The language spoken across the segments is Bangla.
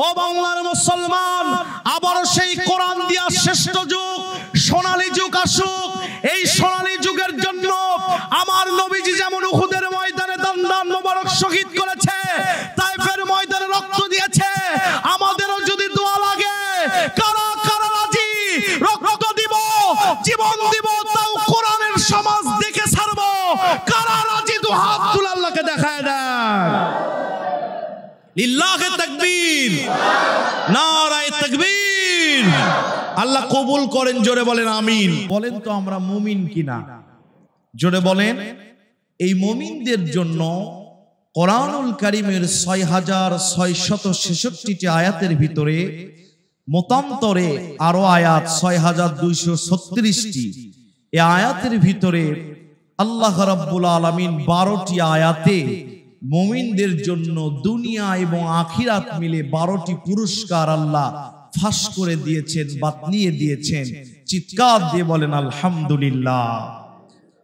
ও বাংলার মুসলমান, আবার সেই কোরআন দিয়া শ্রেষ্ঠ যুগ সোনালী যুগ আসুক। এই সোনালী যুগের জন্য আমার নবীজি যেমন উহুদের ময়দানে দান মোবারক শহীদ করেছে, তাইফের ময়দানে রক্ত দিয়েছে, আমাদেরও যদি দোয়া লাগে, কারা কারা রাজি রক্ত দিব, জীবন দিব, তাও কোরআনের সমাজ দেখে ছাড়বো? কারা রাজি? দু হাত তুলে আল্লাহকে দেখায় দেন। লিল্লাহে তাকবীর, নারায়ে তাকবীর। আল্লাহ কবুল করেন, জোরে বলেন আমিন। বলেন তো আমরা মুমিন কিনা? জোরে বলেন। এই মুমিনদের জন্য কোরআনুল কারীমের ৬৬৬৬টি আয়াতের ভিতরে মতান্তরে আরো আয়াত ৬২৩৬টি। এই আয়াতের ভিতরে আল্লাহ রাব্বুল আলামিন ১২টি আয়াতে মুমিনদের জন্য দুনিয়া এবং আখিরাত মিলে ১২টি পুরস্কার আল্লাহ ফাঁস করে দিয়েছেন, বাতলিয়ে দিয়েছেন। চিৎকার দিয়ে বলেন আলহামদুলিল্লাহ।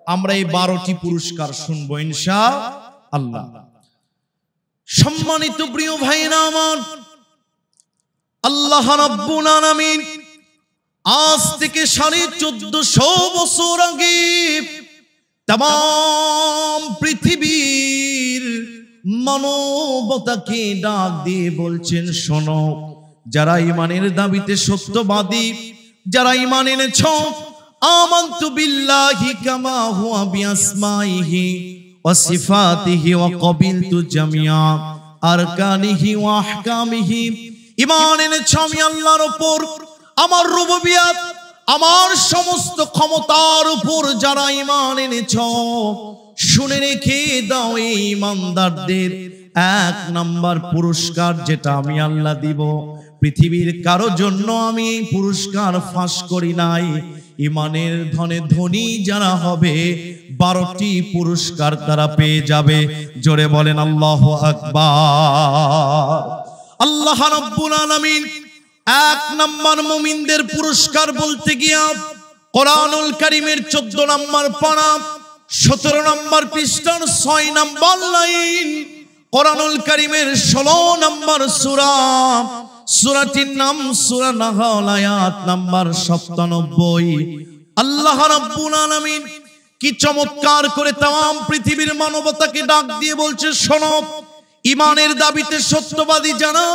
আমরা এই ১২টি পুরস্কার শুনবো ইনশাআল্লাহ। সম্মানিত প্রিয় ভাইরা আমার, আল্লাহ রাব্বুল আলামিন আজ থেকে ১৪৫০ বছর আগে तमाम পৃথিবীর মানবতাকে ডাক দিয়ে বলছেন, শোনো, যারা ঈমানের দাবিতে সত্যবাদী, যারা ঈমান এনেছো, আমানতু বিল্লাহি কামা হুয়া বিআসমাইহি ওয়া সিফাতিহি ওয়া ক্বাবিলতু জামিআ আরকানিহি ওয়া আহকামিহি। ঈমান এনেছো আমি আল্লাহর উপর, আমার রুবুবিয়ত, আমার সমস্ত ক্ষমতার উপর যারা ঈমান এনেছো, শুনে রেখে দাও, এই ঈমানদারদের ১ নাম্বার পুরস্কার যেটা আমি আল্লাহ দিব, পৃথিবীর কারো জন্য আমি এই পুরস্কার ফাঁস করি নাই। ঈমানের ধনে ধনী যারা হবে ১২টি পুরস্কার তারা পেয়ে যাবে। জোরে বলেন আল্লাহু আকবার। আল্লাহ রাব্বুল আলামিন ১ নাম্বার মুমিনদের পুরস্কার বলতে গিয়া কোরআনুল কারীমের ১৪ নাম্বার পারা ১৭ নাম্বার পৃষ্ঠার ৬ নাম্বার লাইন, কোরআনুল কারীমের ১৬ নাম্বার সূরা, সূরাটির নাম সূরা নাহল, আয়াত নাম্বার ৯৭। আল্লাহ রাব্বুল আলামিন কি চমৎকার করে তাম পৃথিবীর মানবতাকে ডাক দিয়ে বলছে, শোনো, ঈমানের দাবিতে সত্যবাদী যারা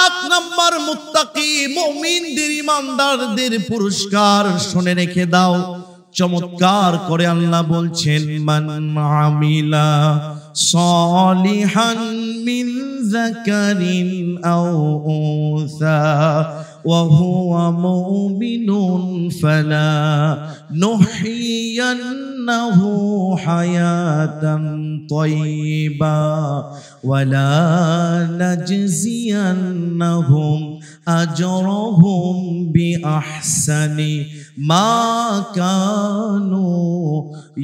১ নাম্বার মুত্তাকি মুমিনদের, ঈমানদারদের পুরস্কার শুনে রেখে দাও। চমৎকার করে আল্লাহ বলছেন, মান আমিলা সালিহান মিন যাকারিন আও উনসা ওয়া হুয়া মুমিনুন ফালা নুহইয়ান্নাহু হায়াতান তাইয়্যিবা ওয়ালা নাজজিয়ান্নাহুম আজরাহুম বিআহসানি মা কানু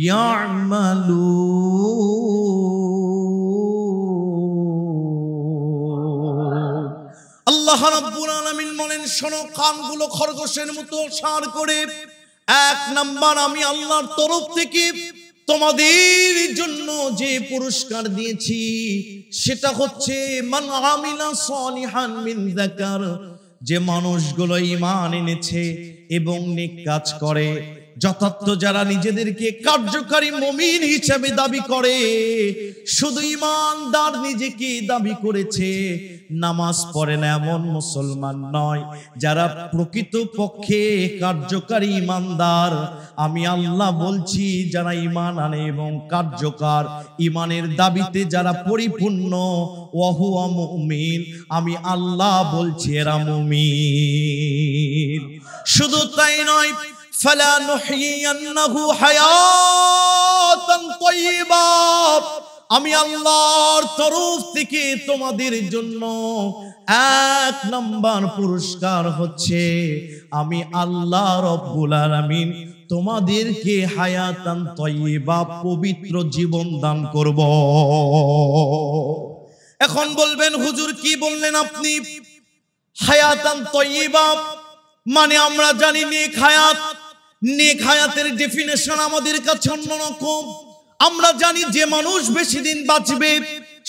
ইয়ামালুন। আল্লাহ রাব্বুল আলামিন বলেন, শোনো, কানগুলো খরগোশের মতো সার করে, ১ নাম্বার আমি আল্লাহর তরফ থেকে তোমাদের জন্য যে পুরস্কার দিয়েছি সেটা হচ্ছে মান আমিলা সালিহান মিন যাকার, যে মানুষগুলো ঈমান এনেছে এবং নেক কাজ করে, যথার্থ যারা নিজেদেরকে কার্যকারী মুমিন হিসেবে দাবি করে, শুধু ঈমানদার নিজেকে দাবি করেছে, নামাজ পড়ে না এমন মুসলমান নয়, যারা প্রকৃত পক্ষে কার্যকারী ঈমানদার, আমি আল্লাহ বলছি, যারা ঈমান আনে এবং কার্যকর ঈমানের দাবিতে যারা পরিপূর্ণ, ওয়া হুয়া মুমিন, আমি আল্লাহ বলছি এরা মুমিন। শুধু তাই নয়, ফালা নুহইয়ান্নাহু হায়াতান তাইয়্যিবা, আমি আল্লাহর তরফ থেকে তোমাদের জন্য ১ নাম্বার পুরস্কার হচ্ছে, আমি আল্লাহ রাব্বুল আলামিন তোমাদেরকে হায়াতান তাইয়্যিবা, পবিত্র জীবন দান করব। এখন বলবেন, হুজুর কি বললেন আপনি? হায়াতান তাইয়্যিবা মানে আমরা জানি নেক হায়াত। নেক হায়াতের ডেফিনেশন আমাদের কাছে অন্যরকম। আমরা জানি যে মানুষ বেশি দিন বাঁচবে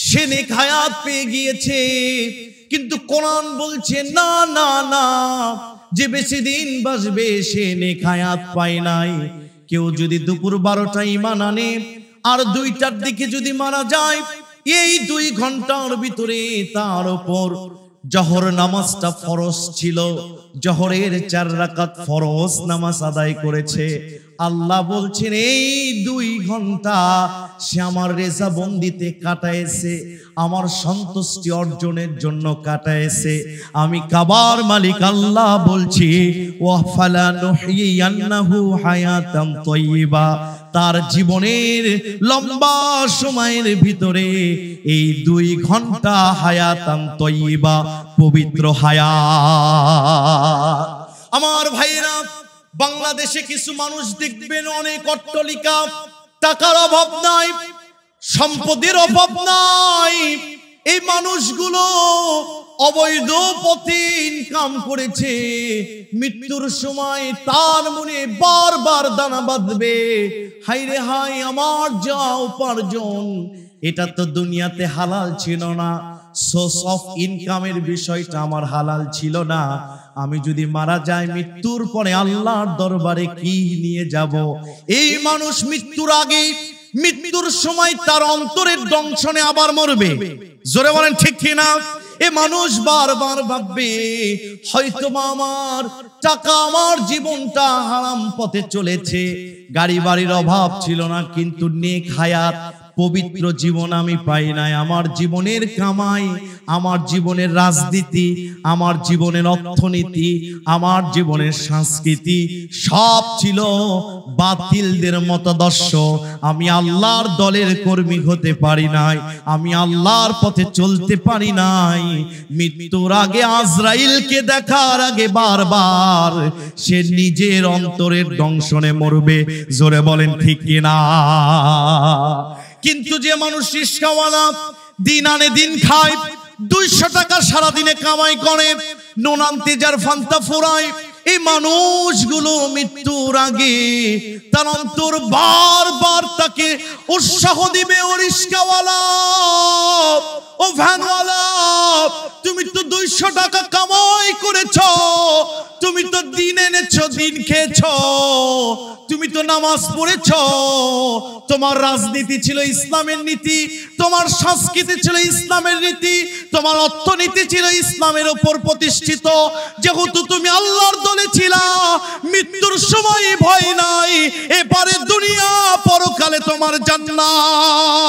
সে নেক হায়াত পেয়ে গিয়েছে, কিন্তু কোরআন বলছে না না না, যে বেশি দিন বাঁচবে সে নেক হায়াত পায় নাই। কেউ যদি দুপুর 12টায় ঈমান আনে আর 2টার দিকে যদি মারা যায়, এই 2 ঘন্টার ভিতরে তার উপর জোহর নামাজটা ফরজ ছিল, জোহরের 4 রাকাত ফরজ নামাজ আদায় করেছে। আল্লাহ বলছেন এই 2 ঘন্টা সে আমার রেজাবন্দিতে কাটাইছে, আমার সন্তুষ্টি অর্জনের জন্য কাটাইছে। আমি কাবার মালিক আল্লাহ বলছি, ওয়া ফালা নুহয়িয়ান্নাহু হায়াতাম তাইয়্যিবা, তার জীবনের লম্বা সময়ের ভিতরে এই 2 ঘন্টা হায়াতান তাইয়্যিবা, পবিত্র হায়াত। আমার ভাইরা, বাংলাদেশে কিছু মানুষ দেখবেন অনেক অট্টালিকা, টাকার অভাব নাই, সম্পদের অভাব নাই, এই মানুষগুলো অবৈধ পথে ইনকাম করেছে। মৃত্যুর সময় তার মনে বারবার দানা বাঁধবে, হায় রে হায় আমার যা উপার্জন, এটা তো দুনিয়াতে হালাল ছিল না, সোর্স অফ ইনকামের বিষয়টা আমার হালাল ছিল না। আমি যদি মারা যাই মৃত্যুর পরে আল্লাহর দরবারে কি নিয়ে যাব? এই মানুষ মৃত্যুর আগে, মৃত্যুর সময় তার অন্তরের দংশনে আবার মরবে। জোরে বলেন ঠিক কি না? এ মানুষ বারবার ভাববে হয়তো আমার টাকা, আমার জীবনটা হারাম পথে চলেছে, গাড়ি বাড়ির অভাব ছিল না, কিন্তু নেক হায়াত পবিত্র জীবন আমি পাই নাই। আমার জীবনের কামাই, আমার জীবনের রাজনীতি, আমার জীবনের অর্থনীতি, আমার জীবনের সংস্কৃতি সব ছিল বাতিলদের মতাদর্শ। আমি আল্লাহর দলের কর্মী হতে পারি নাই, আমি আল্লাহর পথে চলতে পারি নাই। মৃত্যুর আগে আজরাইলকে দেখার আগে বারবার সে নিজের অন্তরের দংশনে মরবে। জোরে বলেন ঠিক কিনা? কিন্তু যে মানুষ রিস্কাওয়ালা, দিন আনে দিন খায়, 200 টাকা সারাদিনে কামাই করে, নুন আনতে যার ফান্তা ফোরায়, এই মানুষগুলো মৃত্যুর আগে তার অন্তর বারবার তাকে উৎসাহ দিবে, ও রিস্কাওয়ালা, ও ভ্যানওয়ালা, তুমি তো 200 টাকা কামাই করেছ, তুমি তো দিন এনেছ, দিন খেয়েছ, তুমি তো নামাজ পড়েছ, তোমার রাজনীতি ছিল ইসলামের নীতি, তোমার সংস্কৃতি ছিল ইসলামের নীতি, তোমার অর্থনীতি ছিল ইসলামের উপর প্রতিষ্ঠিত। যেহেতু তুমি আল্লাহর দলে ছিলা, মৃত্যুর সময় ভয় নাই, এপারে দুনিয়া পরকালে তোমার জান্নাত।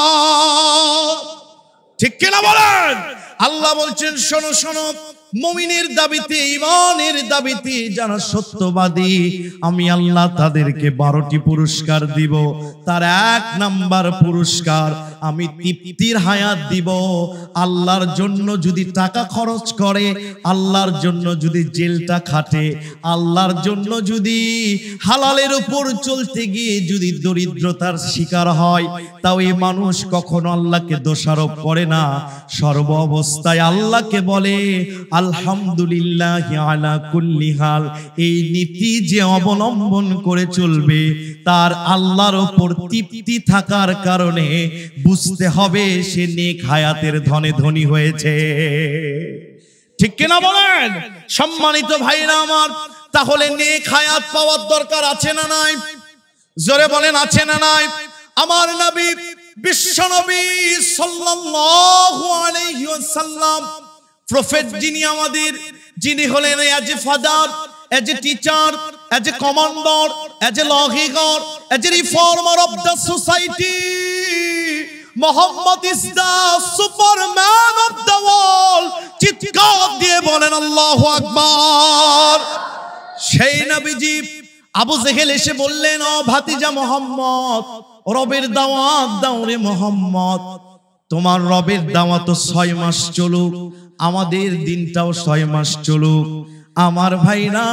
ঠিক কিনা বলেন? আল্লাহ বলছেন শোনো শোনো, মুমিনের দাবিতে, ঈমানের দাবিতে যারা সত্যবাদী, আমি আল্লাহ তাদেরকে 12টি পুরস্কার দিব। তার 1 নাম্বার পুরস্কার, আমি তৃপ্তির হায়াত দিব। আল্লাহর জন্য যদি টাকা খরচ করে, আল্লাহর জন্য যদি জেলটা খাটে, আল্লাহর জন্য যদি হালালের উপর চলতে গিয়ে যদি দরিদ্রতার শিকার হয়, তাও এই মানুষ কখনো আল্লাহকে দোষারোপ করে না, সর্ব অবস্থায় আল্লাহকে বলে আলহামদুলিল্লাহ আলা কুল্লি হাল। এই নীতি যে অবলম্বন করে চলবে, তার আল্লাহর উপর তৃপ্তি থাকার কারণে বুঝতে হবে সে নেক হায়াতের ধনে ধনী হয়েছে। ঠিক কিনা বলেন? সম্মানিত ভাইরা আমার, তাহলে নেক হায়াত পাওয়ার দরকার আছে না নাই? জোরে বলেন আছে না নাই? আমার নবী, বিশ্ব নবী সাল্লাল্লাহু আলাইহি ওয়াসাল্লাম, প্রফেট যিনি আমাদের, যিনি হলেন as a father, as a teacher, as a commander, as a lawgiver, as a reformer of the society, Muhammad is the superman of the world. চিৎকার দিয়ে বলেন আল্লাহু আকবার। সেই নবীজি, আবু জেহেল এসে বললেন, ও ভাতিজা মোহাম্মদ, রবের দাওয়াত দাও রে মোহাম্মদ। তোমার রবের দাওয়াত 6 মাস চলুক, আমাদের দিনটাও 6 মাস চলুক। আমার ভাইরা,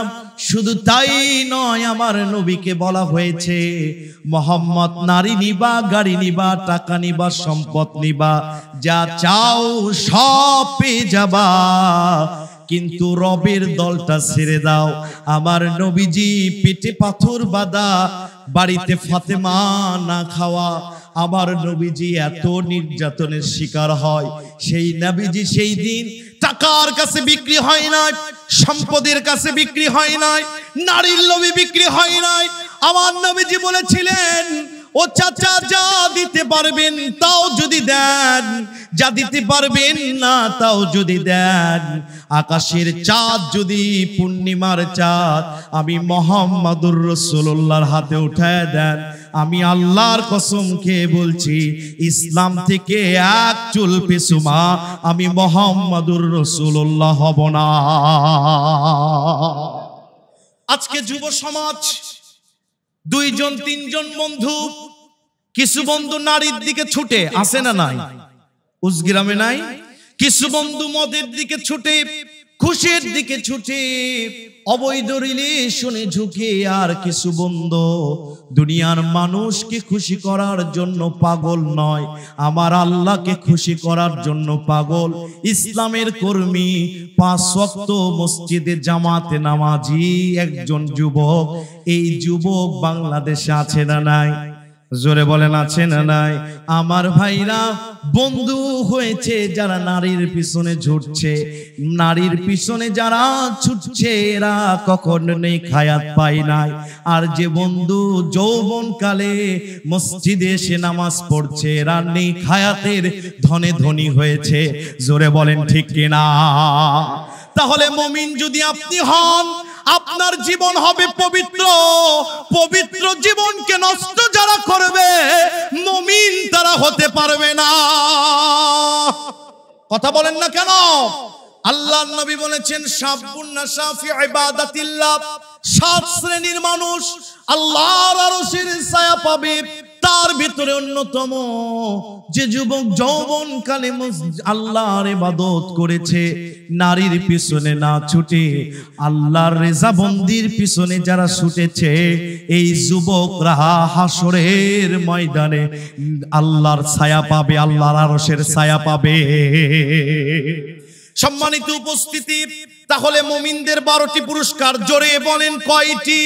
শুধু তাই নয়, আমার নবীকে বলা হয়েছে, মোহাম্মদ, নারী নিবা, গাড়ি নিবা, টাকা নিবা, সম্পদ নিবা, যা চাও সব পেয়ে যাবা, কিন্তু রবের দলটা ছেড়ে দাও। আমার নবীজি পেটে পাথর বাঁধা, বাড়িতে ফাতেমা না খাওয়া, আমার নবীজি এত নির্যাতনের শিকার হয়, সেই নবীজি সেই দিন টাকার কাছে বিক্রি হয় নাই, সম্পদের কাছে বিক্রি হয় নাই, নারীর লোভে বিক্রি হয় নাই। আমার নবীজি বলেছিলেন, ও চাচা যা দিতে পারবেন তাও যদি দেন, যা দিতে পারবেন না তাও যদি দেন, আকাশের চাঁদ যদি পূর্ণিমার চাঁদ আমি মুহাম্মাদুর রাসূলুল্লাহর হাতে উঠায় দেন, আমি আল্লাহর কসম খেয়ে বলছি ইসলাম থেকে এক চুল পিছুমা আমি মুহাম্মাদুর রাসূলুল্লাহ হব না। আজকে যুব সমাজ দুইজন তিনজন বন্ধু, কিছু বন্ধু নারীর দিকে ছুটে আসে না নাই, উজগ্রামে নাই, কিছু বন্ধু মদের দিকে ছুটে, খুশির দিকে ছুটে, অবৈধ রিলেশনে ঝুঁকে, আর কিছু বন্ধু দুনিয়ার মানুষকে খুশি করার জন্য পাগল নয়, আমার আল্লাহকে খুশি করার জন্য পাগল। ইসলামের কর্মী, 5 ওয়াক্ত মসজিদে জামাতে নামাজি একজন যুবক, এই যুবক বাংলাদেশে আছে না নাই? জোরে বলেন আছে না নাই? আমার ভাইরা, বন্ধু হয়েছে যারা নারীর পিছনে ছুটছে, নারীর পিছনে যারা ছুটছে এরা কখনো নেই খায়াত পায় নাই। আর যে বন্ধু যৌবন কালে মসজিদে এসে নামাজ পড়ছে এরা নেই খায়াতের ধনে ধনী হয়েছে। জোরে বলেন ঠিক কিনা? তাহলে মুমিন যদি আপনি হন, আপনার জীবন হবে পবিত্র। পবিত্র জীবনকে নষ্ট যারা করবে মুমিন তারা হতে পারবে না। কথা বলেন না কেন? আল্লাহর নবী বলেছেন, শাবুন নাশা ফি ইবাদাতিল্লাহ, 7 শ্রেণীর মানুষ আল্লাহর আরশের ছায়া পাবে। তার ভিতরে অন্যতম যে যুবক যৌবন কালে আল্লাহর ইবাদত করেছে, নারীর পিছনে না ছুটে আল্লাহর রেজাবন্দির পিছনে যারা ছুটেছে, এই যুবকরা হাসরের ময়দানে আল্লাহর ছায়া পাবে, আল্লাহর আরশের ছায়া পাবে। সম্মানিত উপস্থিতি, তাহলে মুমিনদের 12টি পুরস্কার। জোরে বলেন কয়টি?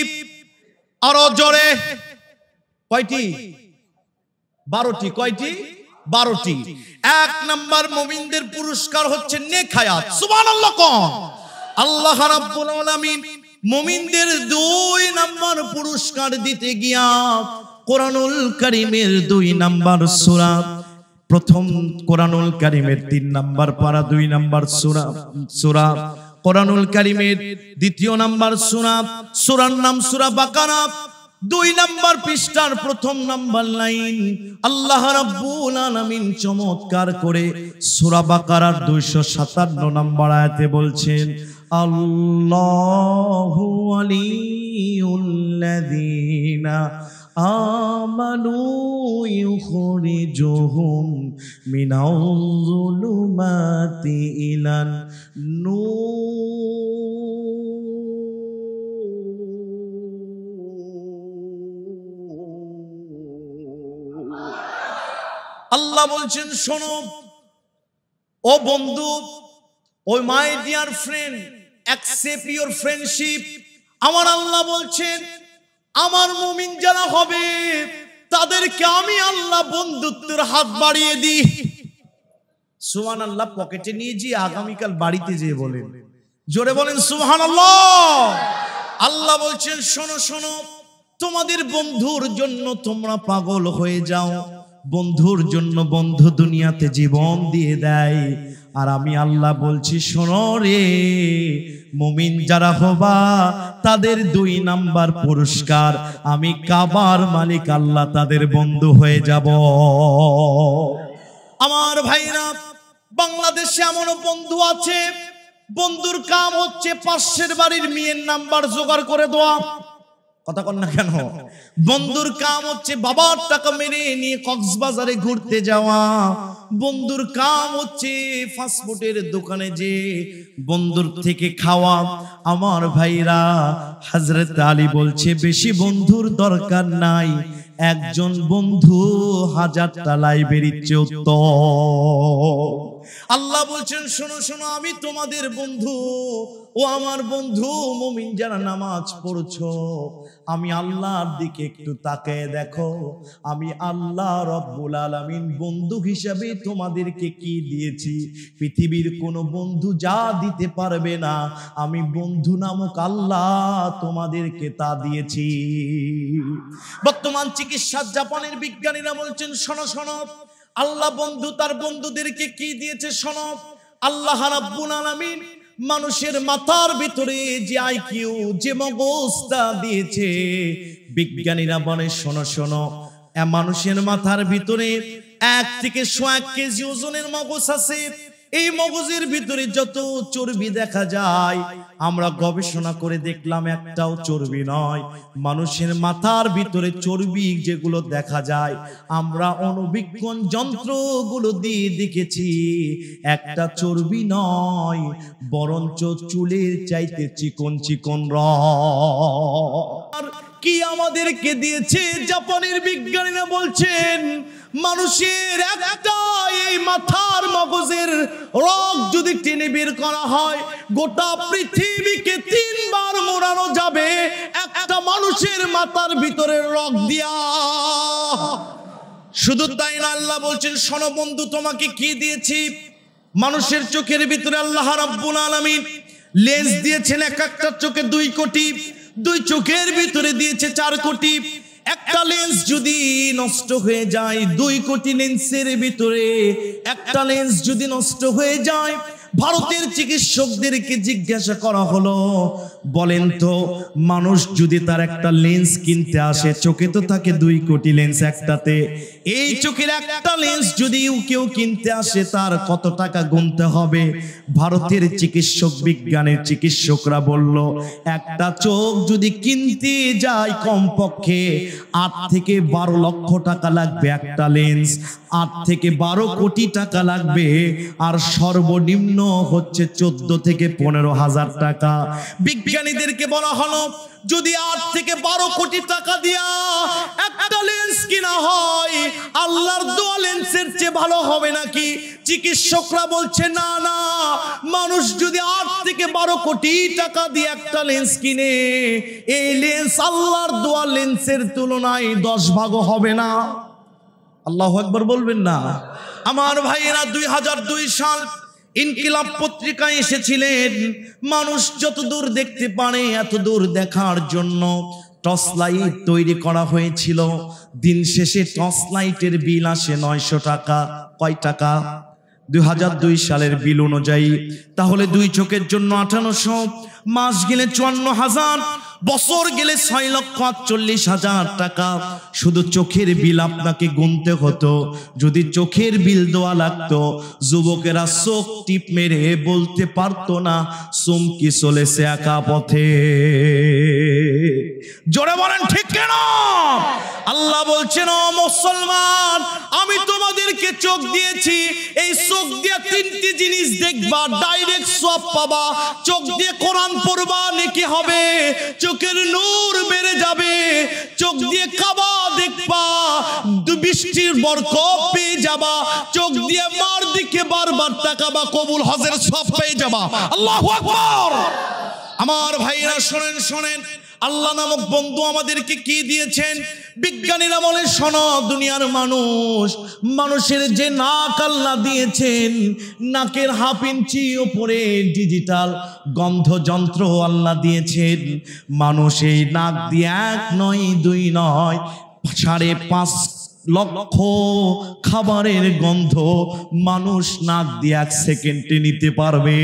আরো জোরে। কয়টি? 12টি। কয়টি? 12টি। 1 নাম্বার মুমিনদের পুরস্কার হচ্ছে নেক হায়াত। সুবহানাল্লাহ কোন? আল্লাহ রাব্বুল আলামিন মুমিনদের 2 নাম্বার পুরস্কার দিতে গিয়া কোরআনুল কারীমের 2 নাম্বার সূরা, প্রথম কোরআনুল কারীমের 3 নাম্বার পারা 2 নাম্বার সূরা কোরআনুল কারীমের 2 নাম্বার সূরার নাম সূরা বাকারা, 2 নাম্বার পৃষ্ঠার 1 নাম্বার লাইন। আল্লাহ রাব্বুল আলামিন চমৎকার করে সূরা বাকারার 257 নাম্বার আয়াতে বলছেন, আল্লাহু ওয়ালিউল্লাযীনা আমানু ইউখরিজুহুম মিনাজ-জুলুমাতি ইলান নূর। আল্লাহ বলছেন, শোনো ও বন্ধু, ও my dear friend, accept your friendship. আমার আল্লাহ বলছেন, আমার মুমিন যারা হবে তাদেরকে আমি আল্লাহ বন্ধুত্বের হাত বাড়িয়ে দিই। সুবহানাল্লাহ। পকেটে নিয়ে যে আগামীকাল বাড়িতে যেয়ে বলেন, জোরে বলেন সুবহানাল্লাহ। আল্লাহ বলছেন, শোনো শোনো, তোমাদের বন্ধুর জন্য তোমরা পাগল হয়ে যাও, বন্ধুর জন্য বন্ধু দুনিয়াতে জীবন দিয়ে দেয়। আর আমি আল্লাহ বলছি, শোনো রে মুমিন যারা হবা তাদের 2 নাম্বার পুরস্কার, আমি কাবার মালিক আল্লাহ তাদের বন্ধু হয়ে যাব। আমার ভাইরা, বাংলাদেশে এমন বন্ধু আছে, বন্ধুর কাম হচ্ছে পাশের বাড়ির মেয়ের নাম্বার জোগাড় করে দেওয়া। কথা কন না কেন? বন্ধুর কাম হচ্ছে বাবার টাকা মেরে নিয়ে কক্সবাজারে ঘুরতে যাওয়া। বন্ধুর কাম হচ্ছে ফাস্টফুডের দোকানে যে বন্ধুর থেকে খাওয়া। আমার ভাইরা, হযরত আলী বলছে, বেশি বন্ধুর দরকার নাই, একজন বন্ধু 1000টা লাইব্রেরির চেয়ে উত্তম। আল্লাহ বলছেন শোনো শোনো, আমি তোমাদের বন্ধু, ও আমার বন্ধু মুমিন যারা নামাজ পড়ছো, আমি আল্লাহর দিকে একটু তাকিয়ে দেখো, আমি আল্লাহ রব্বুল আলামিন বন্ধু হিসাবে তোমাদেরকে কি দিয়েছি? পৃথিবীর কোনো বন্ধু যা দিতে পারবে না, আমি বন্ধু নামক আল্লাহ তোমাদেরকে তা দিয়েছি। বর্তমান চিকিৎসার জাপানের বিজ্ঞানীরা বলছেন শোনো শোনো, আল্লাহ বন্ধু তার বন্ধুদেরকে কি দিয়েছে শোনো। আল্লাহ রাব্বুল আলামিন মানুষের মাথার ভিতরে যে আইকিউ, যে মগজটা দিয়েছে, বিজ্ঞানীরা বলে শোনো শোনো, মানুষের মাথার ভিতরে 1 থেকে 100 কেজি ওজনের মগজ আছে। এই মগজের ভিতরে যত চর্বি দেখা যায়, আমরা গবেষণা করে দেখলাম একটাও চর্বি নয়। মানুষের মাথার ভিতরে চর্বি যেগুলো দেখা যায়, আমরা অণুবীক্ষণ যন্ত্রগুলো দিয়ে দেখেছি, একটা চর্বি নয়, বরঞ্চ চুলের চাইতে চিকন চিকন রগ। কি আমাদেরকে দিয়েছে? জাপানের বিজ্ঞানীরা বলছেন মানুষের একটা এই মাথার মগজের রগ যদি টেনে বের করা হয়, গোটা পৃথিবীকে 3 বার মোড়ানো যাবে একটা মানুষের মাথার ভিতরে রগ দিয়া। শুধু তাই না, আল্লাহ বলছেন শোনো বন্ধু, তোমাকে কি দিয়েছি? মানুষের চোখের ভিতরে আল্লাহ রাব্বুল আলামিন লেন্স দিয়েছেন, এক একটা চোখে 2 কোটি, 2 চোখের ভিতরে দিয়েছে 4 কোটি। একটা লেন্স যদি নষ্ট হয়ে যায়, 2 কোটি লেন্সের ভিতরে একটা লেন্স যদি নষ্ট হয়ে যায়, ভারতের চিকিৎসকদেরকে জিজ্ঞাসা করা হলো, বলেন তো মানুষ যদি তার একটা লেন্স কিনতে আসে, চোখে তো থাকে 2 কোটি লেন্স একটাতে, এই চোখের একটা লেন্স যদি কেউ কিনতে আসে তার কত টাকা গুনতে হবে? ভারতের চিকিৎসক বিজ্ঞানের চিকিৎসকরা বলল, একটা চোখ যদি কিনতে যায় কমপক্ষে 8 থেকে 12 লক্ষ টাকা লাগবে একটা লেন্স, 8 থেকে 12 কোটি টাকা লাগবে, আর সর্বনিম্ন হচ্ছে 14 থেকে 15 হাজার টাকা। বিজ্ঞানীদেরকে বলা হলো যদি 8 থেকে 12 কোটি টাকা দিয়া একটা লেন্স কিনা হয়, আল্লাহর দোয়া লেন্সের চেয়ে ভালো হবে নাকি? চিকিৎসকরা বলছে না না, মানুষ যদি 8 থেকে 12 কোটি টাকা দিয়ে একটা লেন্স কিনে, এই লেন্স আল্লাহর দোয়া লেন্সের তুলনায় 10 ভাগও হবে না। আল্লাহু আকবার বলবেন না? আমার ভাইয়েরা, 2002 সাল ইনকিলাব পত্রিকায় এসেছিলেন, মানুষ যত দূর দেখতে পারে এত দূর দেখার জন্য টর্চ লাইট তৈরি করা হয়েছিল। দিন শেষে টর্চ লাইটের বিল আসে 900 টাকা। কয় টাকা? 2002 সালের বিল অনুযায়ী তাহলে 2 চোখের জন্য 1800, মাস গেলে 54,000, বছর গেলে 6,48,000 টাকা। শুধু চোখের বিল আপনাকে গুনতে হতো। যদি চোখের বিল দেওয়া লাগতো, যুবকেরা চোখ টিপ মেরে বলতে পারতো না চুমকি চলেছে একা পথে। জোরে বলেন ঠিক কেন? আল্লাহ বলছেন ও মুসলমান, আমি তোমাদেরকে চোখ দিয়েছি, এই চোখ দিয়ে 3টি জিনিস দেখবা, ডাইরেক্ট সওয়াব পাবা। চোখ দিয়ে কোরআন পড়বা, নেকি হবে, চোখের নূর বেড়ে যাবে। চোখ দিয়ে কাবা দেখবা, বৃষ্টির বরকত পেয়ে যাবা। চোখ দিয়ে মার দিকে বারবার তাকাবা, কবুল হজের সওয়াব পেয়ে যাবা। আল্লাহু আকবার। আমার ভাইরা শোনেন শোনেন, আল্লাহ নামক বন্ধু আমাদেরকে কি দিয়েছেন? বিজ্ঞানীরা বলে শোনো, দুনিয়ার মানুষের যে নাক আল্লাহ দিয়েছেন, নাকের 1/2 ইঞ্চি উপরে ডিজিটাল গন্ধ যন্ত্র আল্লাহ দিয়েছেন। মানুষ এই নাক দিয়ে 1 নয় 2 নয় 5.5 লক্ষ খাবারের গন্ধ মানুষ নাক দিয়ে 1 সেকেন্ডে নিতে পারবে।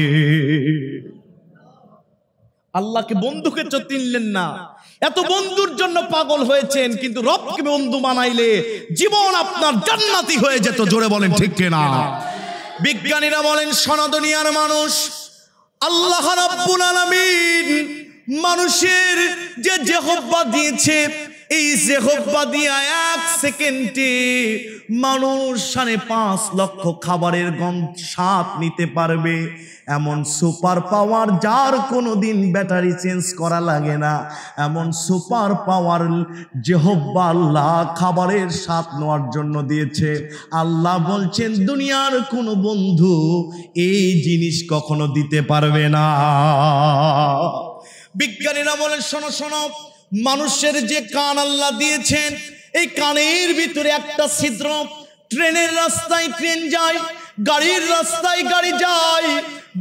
আল্লাহকে বন্ধুকে তো চিনলেন না, এত বন্ধুর জন্য পাগল হয়েছেন, কিন্তু রবকে বন্ধু বানাইলে জীবন আপনার জান্নাতি হয়ে যেত। জোরে বলেন ঠিক কিনা? বিজ্ঞানীরা বলেন শোনো দুনিয়ার মানুষ, আল্লাহ রাব্বুল আলামিন মানুষের যে জিহ্বা দিয়েছে, এই জেহব্বা দিয়া 1 সেকেন্ডে মানুষ 5.5 লক্ষ খাবারের স্বাদ নিতে পারবে, এমন সুপার পাওয়ার যার কোনোদিন ব্যাটারি চেঞ্জ করা লাগে না, এমন সুপার পাওয়ার জেহব্বা আল্লাহ খাবারের স্বাদ নেওয়ার জন্য দিয়েছে। আল্লাহ বলছেন দুনিয়ার কোনো বন্ধু এই জিনিস কখনো দিতে পারবে না। বিজ্ঞানীরা বলেন শোনো শোনো, মানুষের যে কান আল্লাহ দিয়েছেন, এই কানের ভিতরে একটা ছিদ্র। ট্রেনের রাস্তায় ট্রেন যায়, গাড়ির রাস্তায় গাড়ি যায়,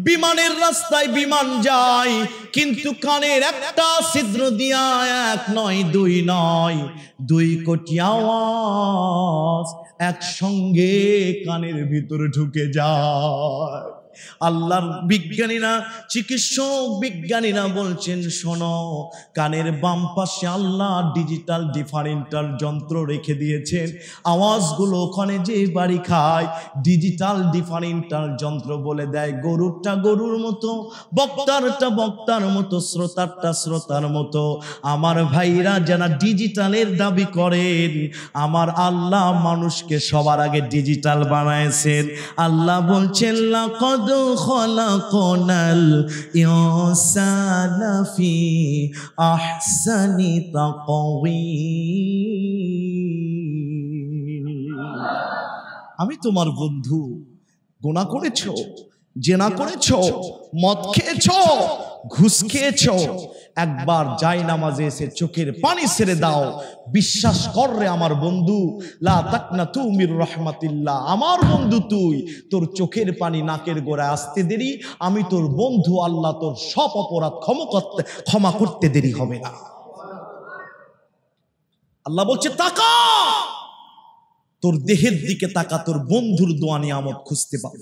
বিমানের রাস্তায় বিমান যায়, কিন্তু কানের একটা ছিদ্র দিয়া 1 নয় 2 নয় 2 কোটি আওয়াজ একসঙ্গে কানের ভিতরে ঢুকে যায়। আল্লাহর বিজ্ঞানীরা, চিকিৎসক বিজ্ঞানীরা বলছেন শোনো, কানের বাম পাশে আল্লাহ ডিজিটাল ডিফারেন্টাল যন্ত্র রেখে দিয়েছেন। আওয়াজগুলো ওখানে যে বাড়ি খায়, ডিজিটাল ডিফারেন্টাল যন্ত্র বলে দেয় গরুরটা গরুর মতো, বক্তারটা বক্তার মতো, শ্রোতারটা শ্রোতার মতো। আমার ভাইরা যারা ডিজিটালের দাবি করেন, আমার আল্লাহ মানুষকে সবার আগে ডিজিটাল বানাইছেন। আল্লাহ বলছেন লাকাদ খলাকনাল ইনসানা ফি আহসানি তাকওয়িম। আমি তোমার বন্ধু। গুনাহ করেছো, জেনা করেছো, মদ খেয়েছো, ঘুষ খেয়েছো, একবার যাই নামাজে এসে চোখের পানি ছেড়ে দাও। বিশ্বাস কর রে আমার বন্ধু, লা তাকনাতু মির রাহমাতিল্লাহ, আমার বন্ধু তুই, তোর চোখের পানি নাকের গোড়ায় আসতে দেরি, আমি তোর বন্ধু আল্লাহ তোর সব অপরাধ ক্ষমা করতে দেরি হবে না। আল্লাহ বলছে তাকা, তোর দেহের দিকে তাকা, তোর বন্ধুর দোয়া নিয়ামত খুঁজতে পাবে।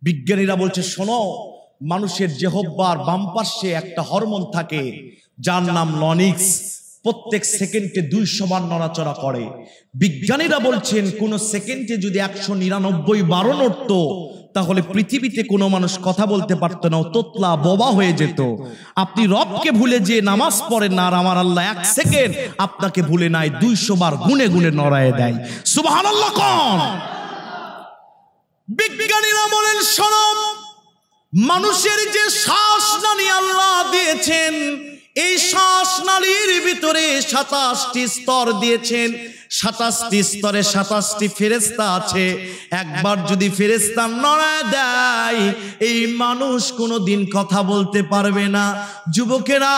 বিজ্ঞানীরা বলছে শোনো, মানুষের জিহ্বার বাম পাশে একটা হরমোন থাকে যার নাম লনিক্স, প্রত্যেক সেকেন্ডে 200 বার নড়াচড়া করে। বিজ্ঞানীরা বলছেন কোন সেকেন্ডে যদি 199 বার নড়তো তাহলে পৃথিবীতে কোনো মানুষ কথা বলতে পারতো না, তোতলা বোবা হয়ে যেত। আপনি রবকে ভুলে যে নামাজ পড়েন না, আর আমার আল্লাহ 1 সেকেন্ড আপনাকে ভুলে নাই, 200 বার গুনে গুনে নড়ায় দেয়। সুবহানাল্লাহ কোন? বিজ্ঞানীরা বলেন শোনো, মানুষের যে শ্বাস নালী আল্লাহ দিয়েছেন, এই শ্বাস নালীর ভিতরে 27টি স্তর দিয়েছেন। 27টি স্তরে 27টি ফেরেশতা আছে। একবার যদি ফেরেশতা নড়ায় দেয়, এই মানুষ কোনোদিন কথা বলতে পারবে না। যুবকেরা,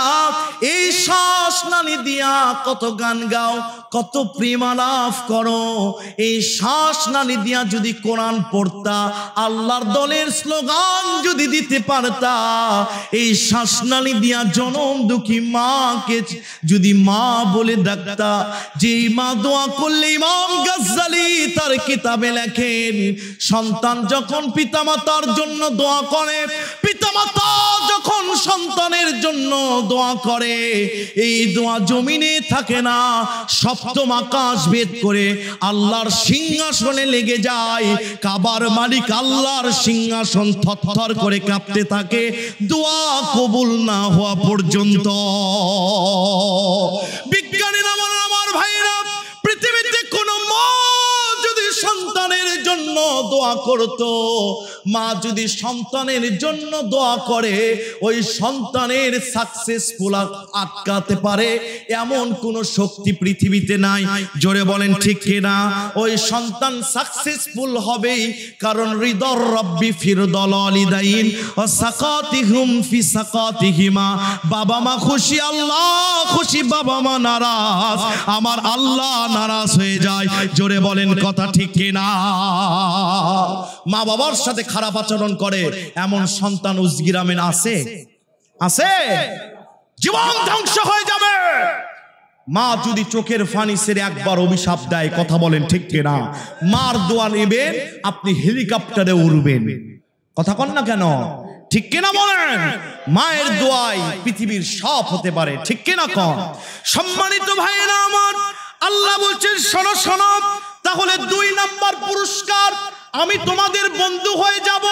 এই শ্বাস নালী দিয়া কত গান গাও, কত প্রেম আলাপ করো। এই শ্বাস নালী দিয়া যদি কোরআন পড়তা, আল্লাহর দলের স্লোগান যদি দিতে পারতা, এই শ্বাস নালী দিয়া জনম দুঃখী মাকে যদি মা বলে ডাকতা, যে মা দোয়া করলে, ইমাম গাজ্জালি তার কিতাবে লেখেন, সন্তান যখন পিতামাতার জন্য দোয়া করে, পিতামাতা যখন সন্তানের জন্য দোয়া করে, এই দোয়া জমিনে থাকে না, সপ্তম আকাশ ভেদ করে আল্লাহর সিংহাসনে লেগে যায়। কাবার মালিক আল্লাহর সিংহাসন থরথর করে কাঁপতে থাকে দোয়া কবুল না হওয়া পর্যন্ত। বিজ্ঞানীরা বলেন আমার ভাইরা, পৃথিবীতে কোন মা যদি সন্তানের জন্য দোয়া করতো, মা যদি সন্তানের জন্য দোয়া করে, ওই সন্তানের সাকসেসফুল আটকাতে পারে এমন কোন শক্তি পৃথিবীতে নাই। জোরে বলেন ঠিক কিনা? ওই সন্তান সাকসেসফুল হবেই, কারণ রিদর রব্বি ফির দলালিদাইন ওয়া সাকাতিহুম ফি সাকাতিহিমা। বাবা মা খুশি, আল্লাহ খুশি, বাবা মা নারাজ, আমার আল্লাহ নারাজ হয়ে যায়। জোরে বলেন কথা ঠিক কিনা? মা বাবার সাথে খারাপ আচরণ করে এমন সন্তান উজগিরামেন আছে? আছে? জীবন ধ্বংস হয়ে যাবে। মা যদি চোখের ফানি ছেড়ে একবার অভিশাপ দেয়, কথা বলেন ঠিক কিনা? মার দোয়া নেবেন, আপনি হেলিকপ্টারে উড়বেন। কথা কন না কেন? ঠিক কিনা বলেন? মায়ের দোয়ায় পৃথিবীর সব হতে পারে, ঠিক কিনা কন? সম্মানিত ভাইয়েরা আমার, আল্লাহ বলছেন শোনো শোনো, তাহলে 2 নাম্বার পুরস্কার, আমি তোমাদের বন্ধু হয়ে যাব।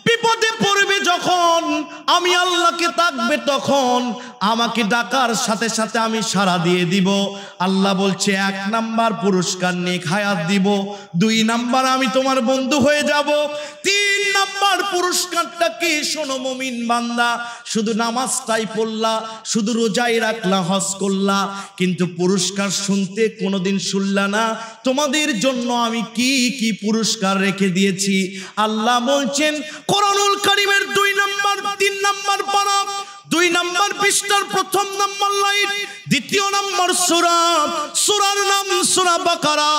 বিপদে পড়বে যখন, আমি আল্লাহকে ডাকবে তখন আমাকে ডাকার সাথে সাথে আমি সাড়া দিয়ে দিব। আল্লাহ বলছে 1 নাম্বার পুরস্কার নেক হায়াত দিব, 2 নাম্বার আমি তোমার বন্ধু হয়ে যাব, 3 নাম্বার পুরস্কারটা কি শোনো মুমিন বান্দা, শুধু নামাজটাই পড়লা, শুধু রোজাই রাখলা, হজ করলা, কিন্তু পুরস্কার শুনতে কোনোদিন শুনলা না। তোমাদের জন্য আমি কি কি পুরস্কার রেখে দিয়েছি আল্লাহ বলছেন কোরআনুল কারীমের 2 নাম্বার 3 নাম্বার পারা, 2 নাম্বার পৃষ্ঠার 1ম নাম্বার লাইন, 2য় নাম্বার সূরা, সূরার নাম সূরা বাকারা,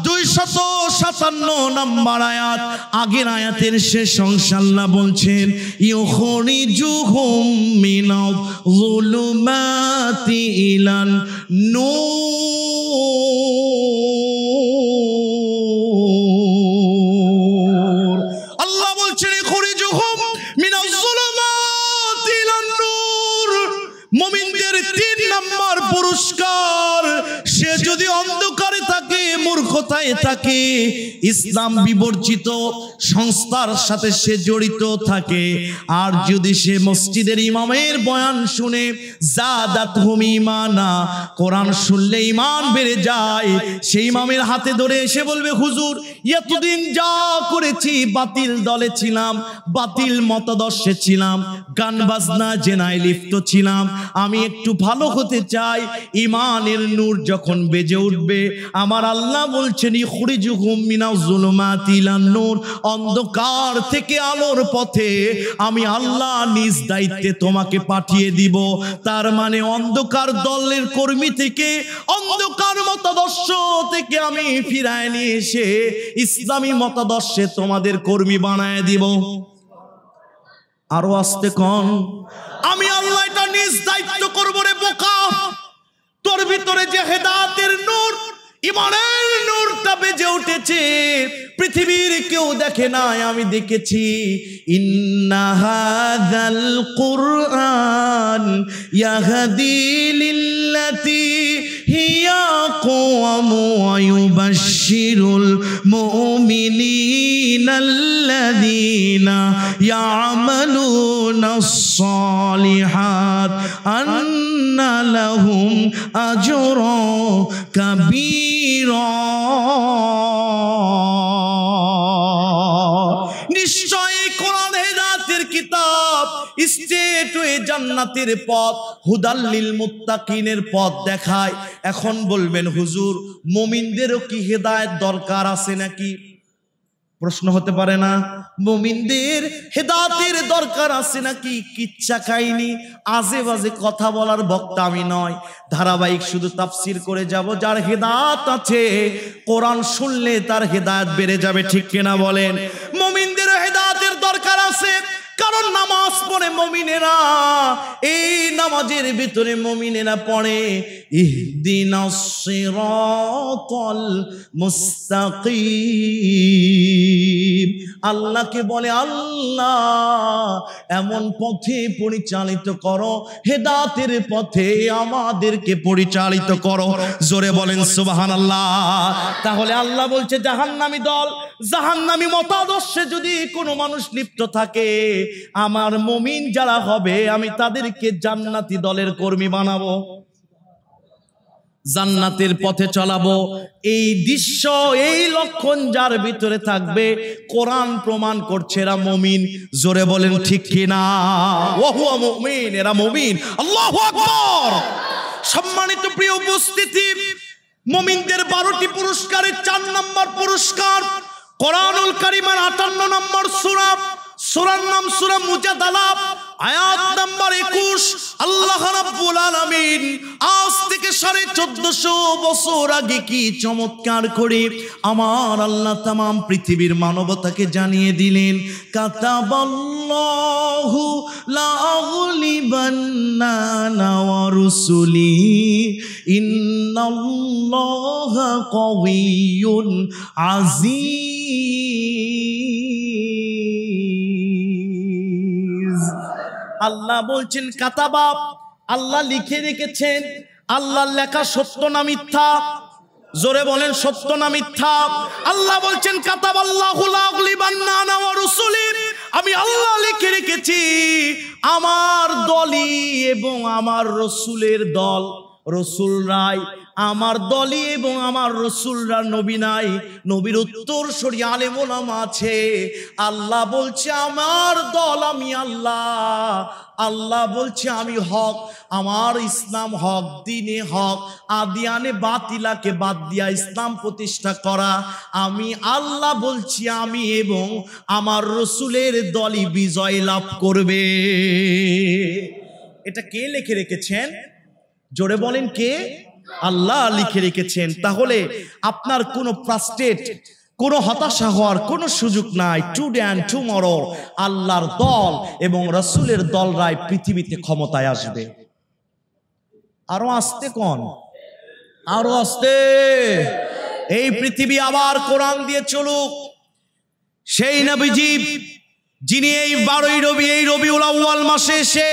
257 নাম্বার আয়াত। আগের আয়াতের শেষ অংশ আল্লাহ বলছেন ইউখরিজুহুম মিনাল যুলুমাতি ইলান নূর। আল্লাহ বলছেন ইউখরিজুহুম মিনাল যুলুমাতি ইলান নূর। মুমিনদের 3 নাম্বার পুরস্কার, সে যদি অন্ধকারে থাকে, মূর্খতায় থাকে, ইসলাম বিবর্জিত সংস্থার সাথে সে জড়িত থাকে, আর যদি সে মসজিদের ইমামের বয়ান শুনে জাদাতহুম ঈমানা, কোরআন শুনলে ঈমান বেড়ে যায়, সেই ইমামের হাতে ধরে এসে বলবে হুজুর এতদিন যা করেছি, বাতিল দলে ছিলাম, বাতিল মতাদর্শে ছিলাম, গান বাজনা জেনায় লিপ্ত ছিলাম, আমি একটু ভালো হতে চাই। ঈমানের নূর যখন বেজে উঠবে, আমার আল্লাহ বলছেন ইখরিজুহুম মিনাজ যুলুমাতি ইলান নূর, অন্ধকার থেকে আলোর পথে আমি আল্লাহ নিজ দায়িত্বে তোমাকে পাঠিয়ে দিব। তার মানে অন্ধকার দলের কর্মী থেকে, অন্ধকার মতাদর্শ থেকে আমি ফিরায় নিয়ে এসে ইসলামী মতাদর্শে তোমাদের কর্মী বানায় দিব। আরো আস্তে কোন, আমি আল্লাহ এটা নিজ দায়িত্ব করব রে বোকা। তোর ভিতরে যে হেদায়েতের নূর, ঈমানের নূরটা বেজে উঠেছে, পৃথিবীর কেউ দেখে নাই, আমি দেখেছি। ইন্না হাযাল কুরআন ইয়াহদি লিল্লাতী হিয়া আকওয়াম ওয়া ইউবাশশিরুল মুমিনিনাল্লাযীনা ইয়া'মালুনাস সালিহাত আন্না লাহুম আজরান কাবীরা। নিশ্চয় কোরআন হেদায়েতের কিতাব, স্ট্রেট ওয়ে জান্নাতের পথ, হুদাল্লিল মুত্তাকিনের পথ দেখায়। এখন বলবেন হুজুর মুমিনদেরও কি হেদায়েত দরকার আছে নাকি? প্রশ্ন হতে পারে না, মুমিনদের হেদায়েতের দরকার আছে নাকি? কিচ্ছা খাইনি, আজে বাজে কথা বলার বক্তা আমি নয়, ধারাবাহিক শুধু তাফসীর করে যাব। যার হেদায়েত আছে, কোরআন শুনলে তার হেদায়েত বেড়ে যাবে, ঠিক কিনা বলেন? মুমিনদেরও হেদায়েতের দরকার আছে, কারণ নামাজ পড়ে মুমিনেরা, এই নামাজের ভিতরে মুমিনেরা পড়ে ইহদিনাস সিরাতাল মুস্তাকিম। আল্লাহকে বলে আল্লাহ এমন পথে পরিচালিত করো, হেদায়েতের পথে আমাদেরকে পরিচালিত করো। জোরে বলেন সুবহানাল্লাহ। তাহলে আল্লাহ বলছে জাহান্নামী দল, জাহান্নামী মতাদর্শে যদি কোনো মানুষ লিপ্ত থাকে, আমার মুমিন যারা হবে আমি তাদেরকে জান্নাতি দলের কর্মী বানাবো, জান্নাতের পথে চলাবো। এই দৃশ্য, এই লক্ষণ যার ভিতরে থাকবে, কোরআন প্রমাণ করছে এরা মুমিন। জোরে বলেন ঠিক কিনা? ওয়া হুয়া মুমিন, এরা মুমিন। আল্লাহু আকবার। সম্মানিত প্রিয় উপস্থিতি, মুমিনদের 12টি পুরস্কারের 4 নম্বর পুরস্কার কোরআনুল কারীমের 58 নম্বর সূরা, সূরার নাম সূরা মুজাদালা, আয়াত নাম্বার 21। আল্লাহ রাব্বুল আলামিন আজ থেকে 1450 বছর আগে কি চমৎকার করে আমার আল্লাহ তামাম পৃথিবীর মানবতাকে জানিয়ে দিলেন, কাতাবাল্লাহু লা আগলিবান্না আনা ওয়া রুসুলি ইন্নাল্লাহা কাওয়িয়্যুন আযীজ। আল্লাহ বলছেন কাতাবা, আল্লাহ লিখে রেখেছেন। আল্লাহর লেখা সত্য না মিথ্যা? জোরে বলেন সত্য না মিথ্যা? আল্লাহ বলছেন কাতাবাল্লাহু লা আগলিবান্না আনা ওয়া রুসুলি, আমি আল্লাহ লিখে রেখেছি আমার দলই এবং আমার রসুলের দল, রসুলরাই আমার দলই এবং আমার রসুলরা নবী নাই, নবীর উত্তরসূরি আলেম ওলামা আছে। আল্লাহ বলছে আমার দল আমি আল্লাহ, আল্লাহ বলছে আমি হক, আমার ইসলাম হক, দ্বীনে হক, আদিয়ানে বাতিলাকে বাদ দিয়া ইসলাম প্রতিষ্ঠা করা। আমি আল্লাহ বলছি আমি এবং আমার রসুলের দলই বিজয় লাভ করবে। এটা কে লিখে রেখেছেন? জোরে বলেন কে? আল্লাহ লিখে রেখেছেন। তাহলে আপনার কোনো ফ্রাস্ট্রেট, কোনো হতাশা হওয়ার কোনো সুযোগ নাই। টুডে অ্যান্ড টুমরো আল্লাহর দল এবং রাসূলের দলরাই পৃথিবীতে ক্ষমতায় আসবে। আরো আসতে কোন, আরো আসতে। এই পৃথিবী আবার কোরআন দিয়ে চলুক। সেই নবীজি যিনি এই 12ই রবি, এই রবিউল আউয়াল মাসে এসে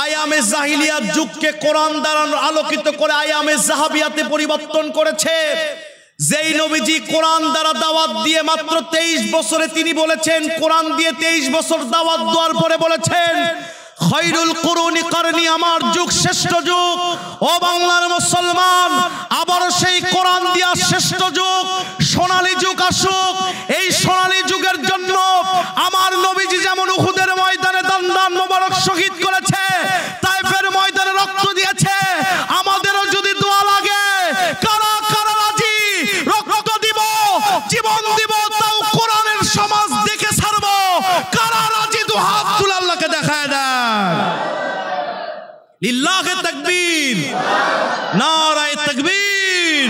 আয়ামে জাহিলিয়াত যুগকে কোরআন দ্বারা আলোকিত করে আয়ামে জাহাবিয়াতে পরিবর্তন করেছে, যেই নবীজি কোরআন দ্বারা দাওয়াত দিয়ে মাত্র 23 বছরে তিনি বলেছেন, কোরআন দিয়ে 23 বছর দাওয়াত দেওয়ার পরে বলেছেন খায়রুল কুরুনি কারনি, আমার যুগ শ্রেষ্ঠ যুগ। ও বাংলার মুসলমান, আবার সেই কোরআন দিয়া শ্রেষ্ঠ যুগ, সোনালী যুগ আসুক। এই সোনালী যুগের জন্য আমার নবীজি যেমন উহুদের ময়দানে দান মোবারক শহীদ করেছে, তায়েফের ময়দানে রক্ত দিয়েছে, আমাদেরও যদি দোয়া লাগে, কারা কারা রাজি রক্ত দিব, জীবন দিব, তাও কোরআনের সমাজ দেখে ছাড়বো? কারা রাজি? দু হাত তুলে আল্লাহকে দেখায় দেন। লিল্লাহে তাকবীর, নারায়ে তাকবীর।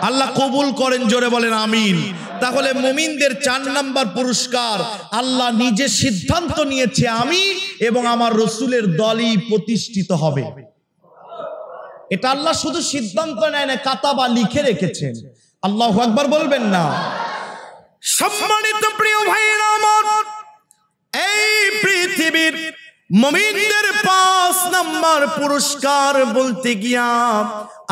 আল্লাহ কবুল করেন, জোরে বলেন আমিন। তাহলে মুমিনদের 4 নাম্বার পুরস্কার, আল্লাহ নিজে সিদ্ধান্ত নিয়েছে আমি এবং আমার রসুলের দলই প্রতিষ্ঠিত হবে। এটা আল্লাহ শুধু সিদ্ধান্ত নেয় না, কাতাবা লিখে রেখেছেন। আল্লাহু আকবার বলবেন না? সম্মানিত প্রিয় ভাইরা আমার, এই পৃথিবীর মুমিনদের 5 নাম্বার পুরস্কার বলতে গিয়া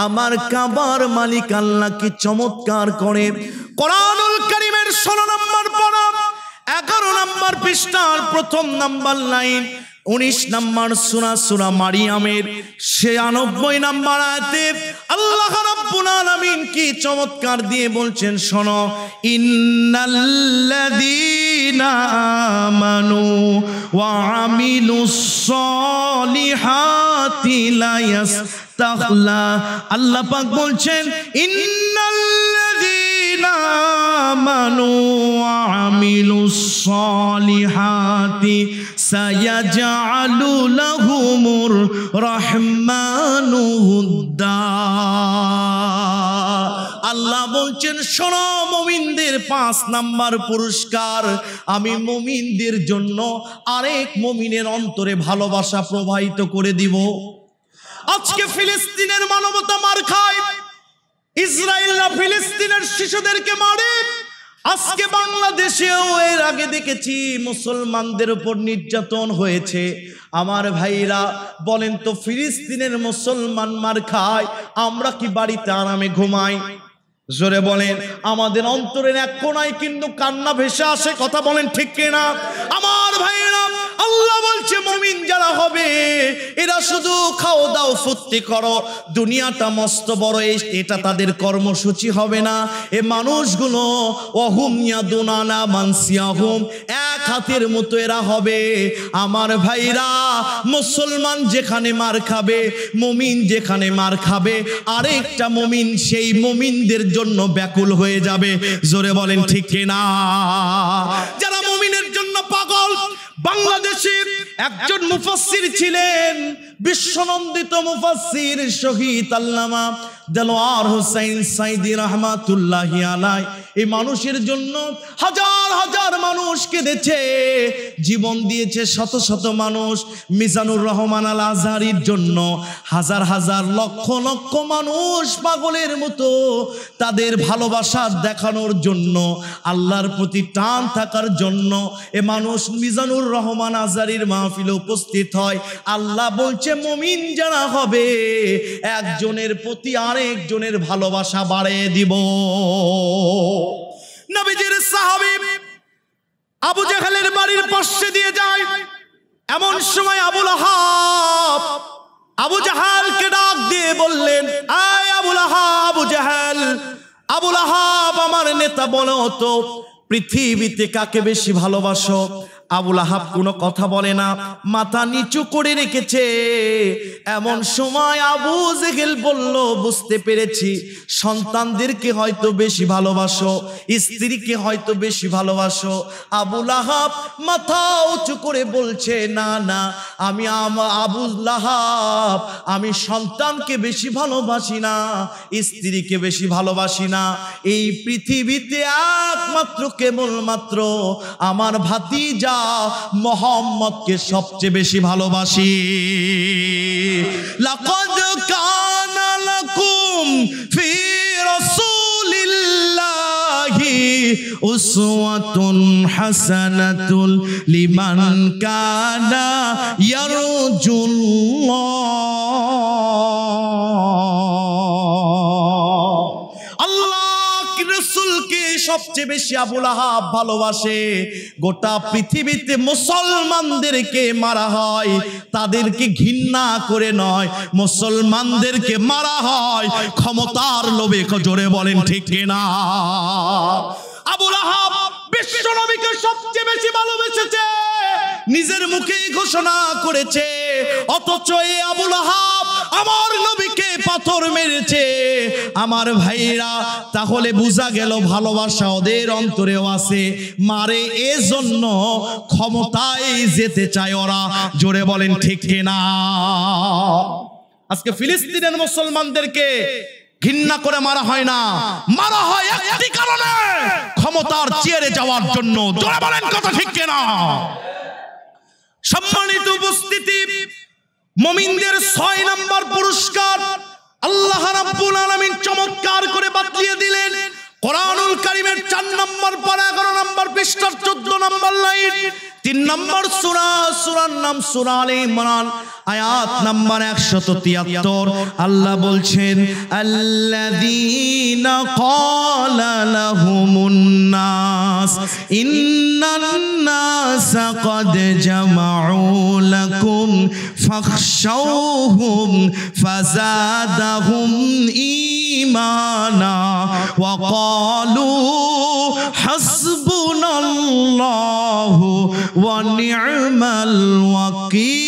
আমার কাবার মালিক আল্লাহ কি চমৎকার করে কোরআনুল কারীমের 16 নাম্বার পারা 11 নাম্বার পৃষ্ঠার 1ম নাম্বার লাইন 19 নাম্বার সূরা মারিয়ামের 96 নাম্বার আয়াতে আল্লাহ রাব্বুল আলামিন কি চমৎকার দিয়ে বলছেন, শোনো, ইন্নাল্লাযীনা আমানু ওয়া আমিলুস সলিহাতি লা ইস্তাগলা। আল্লাহ পাক বলছেন ইন্নাল্লাযীনা আমানু ওয়া আমিলুস সলিহাতি সায়াজআলু লাহুমুর রাহমানু হুদ্দা। আল্লাহ বলছেন, শোনো, মুমিনদের 5 নাম্বার পুরস্কার, আমি মুমিনদের জন্য আরেক মুমিনের অন্তরে ভালোবাসা প্রবাহিত করে দিব। আজকে ফিলিস্তিনের মানবতা মার খায়, ইসরায়েলরা ফিলিস্তিনের শিশুদেরকে মারে। আজকে বাংলাদেশেও এর আগে দেখেছি মুসলমানদের উপর নির্যাতন হয়েছে। আমার ভাইরা বলেন তো, ফিলিস্তিনের মুসলমান মার খায়, আমরা কি বাড়িতে আরামে ঘুমাই? জোরে বলেন। আমাদের অন্তরের এক কোণায় কিন্তু কান্না ভেসে আসে। কথা বলেন ঠিক কিনা? আমার ভাইরা, আল্লাহ বলছে মুমিন যারা হবে এরা শুধু খাও দাও ফুর্তি করো, দুনিয়াটা মস্ত বড়, এটা তাদের কর্মসূচি হবে না। এ মানুষগুলো ওয়াহুম ইয়াদুনা আলা মানসিয়াহুম, এক হাতের মতো এরা হবে। আমার ভাইরা, মুসলমান যেখানে মার খাবে, মুমিন যেখানে মার খাবে, আরেকটা মুমিন সেই মুমিনদের জন্য ব্যাকুল হয়ে যাবে। জোরে বলেন ঠিক কিনা? যারা মুমিনের জন্য পাগল। বাংলাদেশের একজন মুফাসসির ছিলেন, বিশ্বনন্দিত মুফাসসির শহীদ আল্লামা দেলোয়ার হোসেন সাইদি রহমাতুল্লাহি আলাইহি। এই মানুষের জন্য হাজার হাজার মানুষ কেঁদেছে, জীবন দিয়েছে শত শত মানুষ। মিজানুর রহমান আল আজহারির জন্য হাজার হাজার লক্ষ লক্ষ মানুষ পাগলের মতো তাদের ভালোবাসা দেখানোর জন্য, আল্লাহর প্রতি টান থাকার জন্য এ মানুষ মিজানুর রহমান আজহারির মাহফিলে উপস্থিত হয়। আল্লাহ বলছে মুমিন যারা হবে একজনের প্রতি আরেকজনের ভালোবাসা বাড়িয়ে দিব। নবীজির সাহাবী আবু জাহেলের বাড়ির পাশে দিয়ে যায়, এমন সময় আবু লাহাব আবু জাহালকে ডাক দিয়ে বললেন, আয় আবুল আহাব, আবু জাহাল, আবুল আহাব আমার নেতা, বলো তো পৃথিবীতে কাকে বেশি ভালোবাসো? আবুল আহাব কোনো কথা বলে না, মাথা নিচু করে রেখেছে। এমন সময় আবু জেহেল বলল, বুঝতে পেরেছি, সন্তানদেরকে হয়তো বেশি ভালোবাসো, স্ত্রীকে হয়তো বেশি ভালোবাসো। আবুল আহাব মাথা উঁচু করে বলছে, না না, আমি আবুল আহাব আমি সন্তানকে বেশি ভালোবাসি না, স্ত্রীকে বেশি ভালোবাসি না। এই পৃথিবীতে একমাত্র কেবলমাত্র আমার ভাতিজা মুহাম্মদকে সবচেয়ে বেশি ভালোবাসি। লাকাদ কানা লাকুম ফি রাসূলিল্লাহি উসওয়াতুন হাসানাতুন লিমান কানা ইয়ারজুল্লাহ। রাসূলকে সবচেয়ে বেশি আবুল আহাব ভালোবাসে। গোটা পৃথিবীতে মুসলমানদেরকে মারা হয় তাদেরকে ঘৃণা করে নয়, মুসলমানদেরকে মারা হয় ক্ষমতার লোভে। জোরে বলেন ঠিক কিনা? আবুল আহাব বিশ্ব নবীকে সবচেয়ে বেশি ভালোবেসেছে, নিজের মুখেই ঘোষণা করেছে। অথচ এই আবুল আহাব আমার নবীকে পাথর মেরেছে। আমার ভাইরা, তাহলে বোঝা গেল ভালোবাসা ওদের অন্তরেও আছে, মারে এজন্য ক্ষমতায় যেতে চায় ওরা। জোরে বলেন ঠিক কিনা? আজকে ফিলিস্তিনের মুসলমানদেরকে ঘৃণা করে মারা হয় না, মারা হয় একটি কারণে, ক্ষমতার চেয়ারে যাওয়ার জন্য। জোরে বলেন কথা ঠিক কিনা? সম্মানিত উপস্থিতি, মুমিনদের 6 নম্বর পুরস্কার আল্লাহ রাব্বুল আলামিন চমৎকার করে বাতলিয়ে দিলেন। কোরআনুল কারীমের 4 নম্বর পারা 11 নম্বর পৃষ্ঠার 14 নম্বর লাইন, 3 নম্বর সূরা, সূরার নাম সূরা আলে ইমরান, আয়াত নাম্বার 173। আল্লাহ বলছেন, আল্লাযীনা ক্বালা লাহুমুন নাস ইন্নান নাসা ক্বাদ জামাউ লাকুম ফাখশাউহুম ফাযাদাহুম ঈমানা ওয়া ক্বালু হাসবুনাল্লাহু ওয়া নি'মাল ওয়াকিল।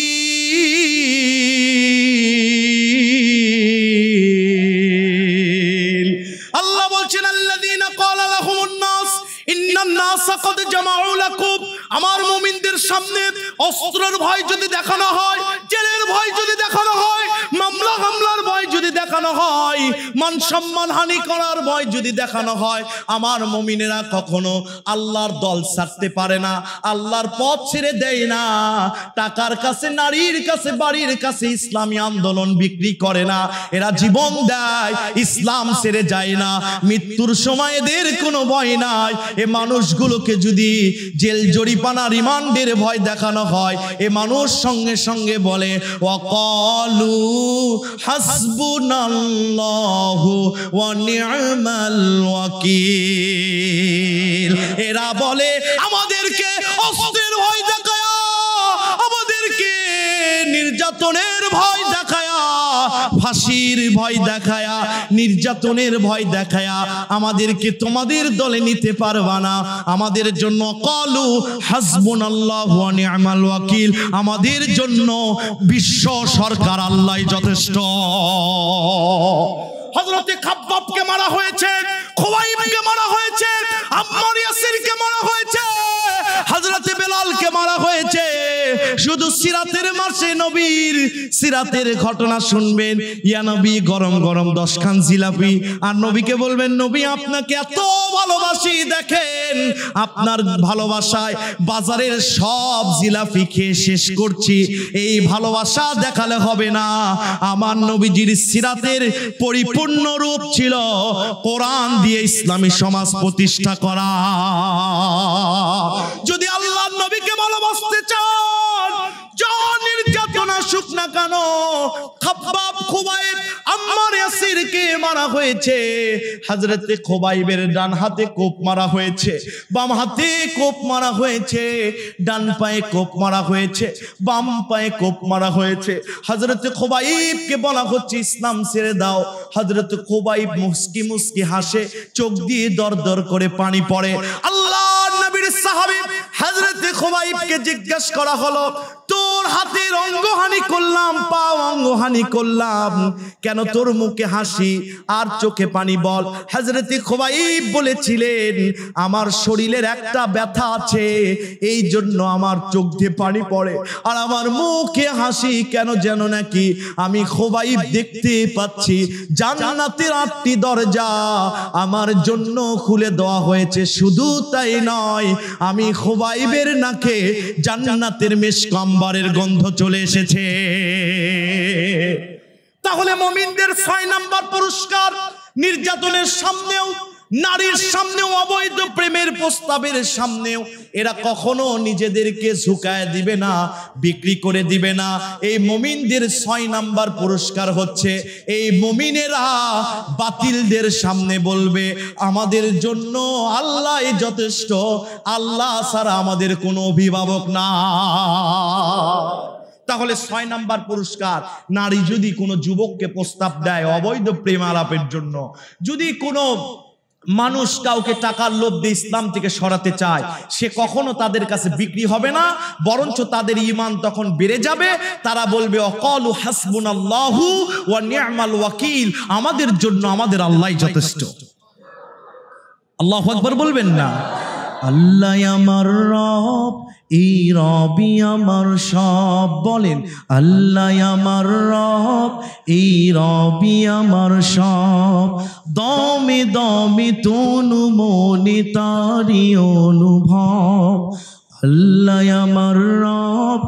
আল্লাহ বলছেন, আল্লাযীনা ক্বালা লাহুমুন নাস ইন্নান নাসা ক্বাদ জামাউ লাকুম। আমার মুমিনদের সামনে অস্ত্রের ভয় যদি দেখানো হয়, জেলের ভয় যদি দেখানো হয়, মামলা হামলার ভয় যদি দেখানো হয়, মান সম্মান হানি করার ভয় যদি দেখানো হয়, আমার মুমিনেরা কখনো আল্লাহর দল ছাড়তে পারে না, আল্লাহর পথ ছেড়ে দেয় না। টাকার কাছে, নারীর কাছে, বাড়ির কাছে ইসলামী আন্দোলন বিক্রি করে না। এরা জীবন দেয়, ইসলাম ছেড়ে যায় না। মৃত্যুর সময় এদের কোনো ভয় নাই। এ মানুষগুলোকে যদি জেল জরিমানা, রিমান্ডের ভয় দেখানো হয়, এ মানুষ সঙ্গে সঙ্গে বলে, ওয়াকালু হাসবুনাল্লাহু ওয়া নি'মাল ওয়াকিল। এরা বলে, আমাদেরকে অস্ত্রের ভয় দেখায়া, আমাদেরকে নির্যাতনের ভয় দেখায়া, ফাঁসির ভয় দেখায়া, নির্যাতনের ভয় দেখায়া আমাদেরকে তোমাদের দলে নিতে পারবা না। আমাদের জন্য ক্বালু হাসবুনাল্লাহু ওয়া নি'মাল ওয়াকিল, আমাদের জন্য বিশ্ব সরকার আল্লাহই যথেষ্ট। হযরতে খাব্বাবকে মারা হয়েছে, খুবাইবকে মারা হয়েছে, আম্মার ইয়াসিরকে মারা হয়েছে, হযরতে বেলালকে মারা হয়েছে। শুধু সিরাতের মাসে নবীর সিরাতের ঘটনা শুনবেন, ইয়া নবী গরম গরম 10 খান জিলাপি, আর নবীকে বলবেন, নবী আপনাকে এত ভালোবাসি, দেখেন আপনার ভালোবাসায় বাজারের সব জিলাপি খেয়ে শেষ করছি। এই ভালোবাসা দেখালে হবে না। আমার নবীজির সিরাতের পরিপূর্ণ রূপ ছিল কোরআন দিয়ে ইসলামী সমাজ প্রতিষ্ঠা করা। যদি আল্লাহর নবীকে ভালোবাসতে চান, যা নির্যাতন আসুক না কেন, খাব্বাব খুবাইব আম্মার ইয়াসিরকে মারা হয়েছে, হযরতে খুবাইবের ডান হাতে কোপ মারা হয়েছে, বাম হাতে কোপ মারা হয়েছে, ডান পায়ে কোপ মারা হয়েছে, বাম পায়ে কোপ মারা হয়েছে। হযরতে খুবাইবকে বলা হচ্ছে ইসলাম ছেড়ে দাও। হযরতে খুবাইব মুস্কি মুস্কি হাসে, চোখ দিয়ে দরদর করে পানি পড়ে। আল্লাহর নবীর সাহাবী হযরতে খুবাইবকে জিজ্ঞাসা করা হলো, তোর হাতের অঙ্গহানি করলাম, পা অঙ্গহানি করলাম, কেন তোর মুখে হাসি আর চোখে পানি বল? হযরতে খুবাইব বলেছিলেন, আমার শরীরের একটা ব্যথা আছে, এই জন্য আমার চোখ দিয়ে পানি পড়ে, আর আমার মুখে হাসি কেন যেন নাকি আমি খুবাইব দেখতে পাচ্ছি জান্নাতের 8টি দরজা আমার জন্য খুলে দেওয়া হয়েছে। শুধু তাই নয়, আমি খুবাইবের নাকে জান্নাতের মিশক আম্বরের গন্ধ চলে এসেছে। তাহলে মুমিনদের 6 নাম্বার পুরস্কার, নির্যাতনের সামনেও, নারীর সামনেও, অবৈধ প্রেমের প্রস্তাবের সামনেও এরা কখনো নিজেদেরকে ঝুঁকায় দিবে না, বিক্রি করে দিবে না। এই মুমিনদের 6 নাম্বার পুরস্কার হচ্ছে, এই মুমিনেরা বাতিলদের সামনে বলবে আমাদের জন্য আল্লাহ যথেষ্ট, আল্লাহ ছাড়া আমাদের কোনো অভিভাবক না। তাহলে 6 নাম্বার পুরস্কার, নারী যদি কোনো যুবককে প্রস্তাব দেয় অবৈধ প্রেম আলাপের জন্য, যদি কোনো মানুষ কাউকে টাকার লোভ দিয়ে ইসলাম থেকে সরাতে চায়, সে কখনো তাদের কাছে বিক্রি হবে না, বরঞ্চ তাদের ঈমান তখন বেড়ে যাবে। তারা বলবে অকালু হাসবুনাল্লাহু ওয়া নি'মাল ওয়াকিল, আমাদের জন্য আমাদের আল্লাহই যথেষ্ট। আল্লাহু আকবার বলবেন না? আল্লাহ আমার রব, এই রবি আমার সব। বলেন আল্লাহ আমার রব, এই রবি আমার সব। দমে দমে তনু মনে তারি অনুভব। আল্লাহ আমার রব,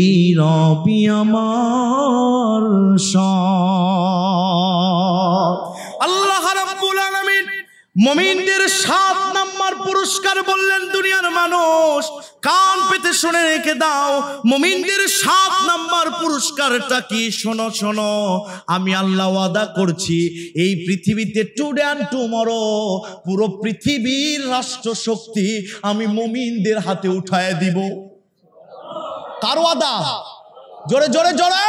এই রবি আমার সব। আল্লাহ রাব্বুল আলামিন মুমিনদের 7 নাম্বার পুরস্কার বললেন। দুনিয়ার মানুষ কান পেতে শুনে রেখে দাও, মুমিনদের 7 নাম্বার পুরস্কারটা কি? শোনো শোনো, আমি আল্লাহ ওয়াদা করছি এই পৃথিবীতে টুডে অ্যান্ড টুমরো পুরো পৃথিবীর রাষ্ট্র শক্তি আমি মুমিনদের হাতে উঠায় দিব। কার ওয়াদা? জোরে জোরে জোরে।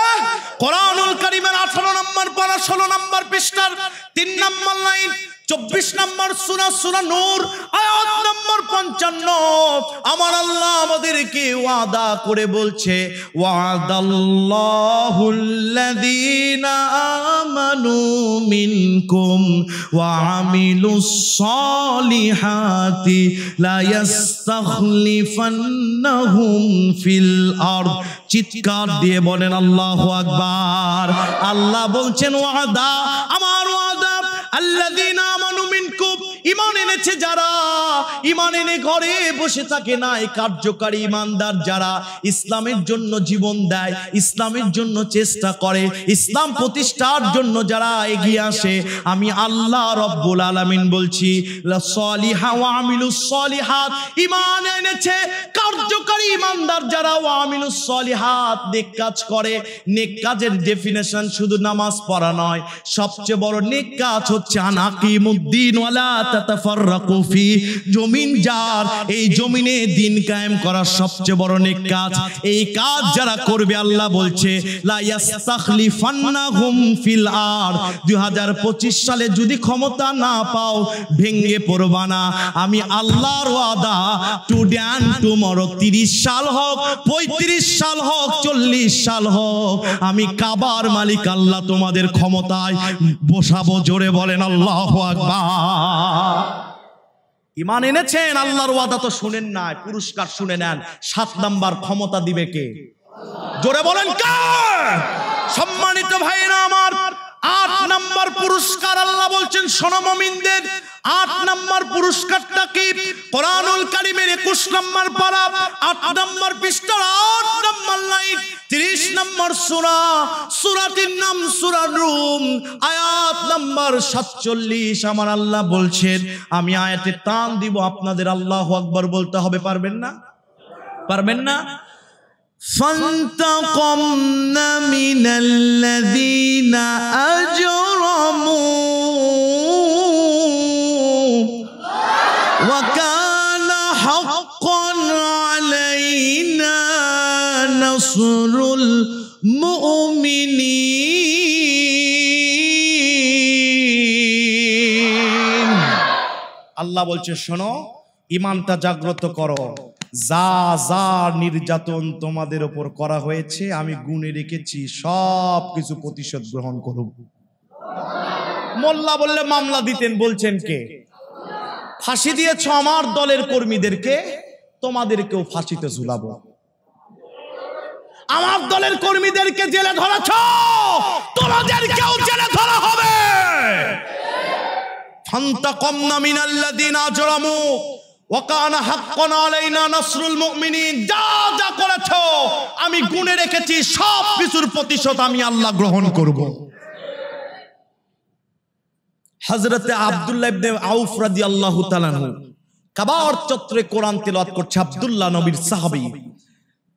কোরআনুল কারীমের 18 নম্বর পারা 16 নম্বর পৃষ্ঠার 3 নম্বর লাইন, 24 নম্বর সূরা, সূরা নূর, আয়াত নম্বর 55। আমার আল্লাহ আমাদেরকে ওয়াদা করে বলছে, ওয়াদাল্লাহুল্লাযীনা আমানু মিনকুম ওয়া আমিলুস সালিহাতি লা ইস্তাখলিফান্নাহুম ফিল আরদ। চিৎকার দিয়ে বলেন আল্লাহু আকবার। আল্লাহ বলছেন ওয়াদা, আমার ওয়াদা, আল্লাযীনা আমানু মিনকুম, ঈমান এনেছে যারা, ঈমান এনে ঘরে বসে থাকে না, এই কার্যকারী ঈমানদার যারা ইসলামের জন্য জীবন দেয়, ইসলামের জন্য চেষ্টা করে, ইসলাম প্রতিষ্ঠার জন্য যারা এগিয়ে আসে, আমি আল্লাহ রাব্বুল আলামিন বলছি সালিহা ওয়া আমিলুস সালিহাত, ঈমান এনেছে কার্যকারী ঈমানদার যারা, ওয়া আমিলুস সালিহাত, নেক কাজ করে। নেক কাজের ডেফিনেশন শুধু নামাজ পড়া নয়, সবচেয়ে বড় নেক কাজ হচ্ছে আনাকিমুদ্দিন ওয়ালা তাতাফাররাকু ফি, জমিন যার, এই জমিনে দিন কায়েম করা সবচেয়ে বড় নেক কাজ। এই কাজ যারা করবে আল্লাহ বলছে লা ইস্তাখলিফান্নাহুম ফিল আরদ, 2025 সালে যদি ক্ষমতা না পাও ভেঙে পড়বা না, আমি আল্লাহর ওয়াদা টুডে অ্যান্ড টুমরো, 30 সাল হোক, 35 সাল হোক, 40 সাল হোক, আমি কাবার মালিক আল্লাহ তোমাদের ক্ষমতায় বসাবো। জোরে বলেন আল্লাহু আকবার। ঈমান এনেছেন, আল্লাহর ওয়াদা তো শুনেন না, পুরস্কার শুনে নেন। 7 নাম্বার ক্ষমতা দিবে কে? জোরে বলেন কে? সম্মানিত ভাইরা আমার, 8 নাম্বার পুরস্কার আল্লাহ বলছেন শোনো মুমিনদের। 8 নাম্বার পুরস্কারটা কি? কোরআনুল কারীমের 21 নাম্বার পারা 8 নাম্বার পৃষ্ঠার 8 নাম্বার লাইন, 30 নাম্বার সূরা, সূরাটির নাম সূরা রুম, আয়াত নাম্বার 47। আমার আল্লাহ বলছেন, আমি আয়াতে টান দিব, আপনাদের আল্লাহু আকবার বলতে হবে। পারবেন না? পারবেন না? فانتقمنا من الذين أجرموا وكان حقا علينا نصر المؤمنين আল্লাহ বলছে শোনো ঈমানটা জাগ্রত করো যা যা নির্যাতন তোমাদের উপর করা হয়েছে আমি গুণে রেখেছি সব কিছু প্রতিশোধ গ্রহণ করব মোল্লা বললে মামলা দিতেন বলছেন কে ফাঁসি দিয়েছো আমার দলের কর্মীদেরকে তোমাদেরকেও ফাঁসিতে ঝুলাবো আমার দলের কর্মীদেরকে জেলে ধরেছো তোমাদেরকেও জেলে ধরা হবে ফান্তাকামনা মিনাল্লাযিনা আজরামু ওয়া কানা হাক্কান আলাইনা নাসরুল মুমিনিন যা যা করেছো আমি গুণে রেখেছি সব কিছুর প্রতিশোধ আমি আল্লাহ গ্রহণ করব হযরতে আব্দুল্লাহ ইবনে আউফ রাদিয়াল্লাহু তাআলা আনহু কাবার চত্বরে কোরআন তেলাওয়াত করছে আব্দুল্লাহ নবীর সাহাবী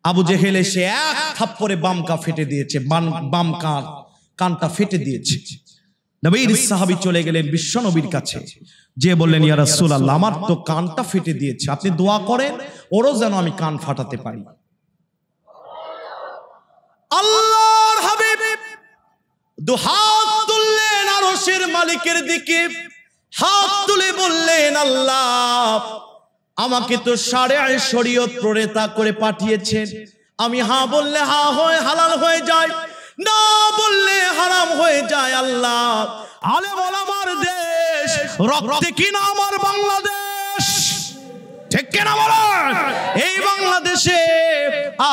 আবু জেহেল এসে এক থাপ্পড়ে বাম কান ফেটে দিয়েছে বাম কানটা ফেটে দিয়েছে নবীর সাহাবী চলে গেলেন বিশ্ব নবীর কাছে যে বললেন ইয়া রাসূলুল্লাহ আমার তো কানটা ফেটে দিয়েছে আপনি দোয়া করেন ওরও যেন আমি কান ফাটাতে পারি আল্লাহর হাবিব দুহাত তুললেন আরশের মালিকের দিকে হাত তুলে বললেন আল্লাহ আমাকে তো শারিআ শরীয়ত প্রণেতা করে পাঠিয়েছেন আমি হ্যাঁ বললে হ্যাঁ হয় হালাল হয়ে যায় না বললে হারাম হয়ে যায় আল্লাহ আলেম ওলামার দেশ রক্তে কিনা আমার বাংলাদেশ ঠিক কিনা বলেন এই বাংলাদেশে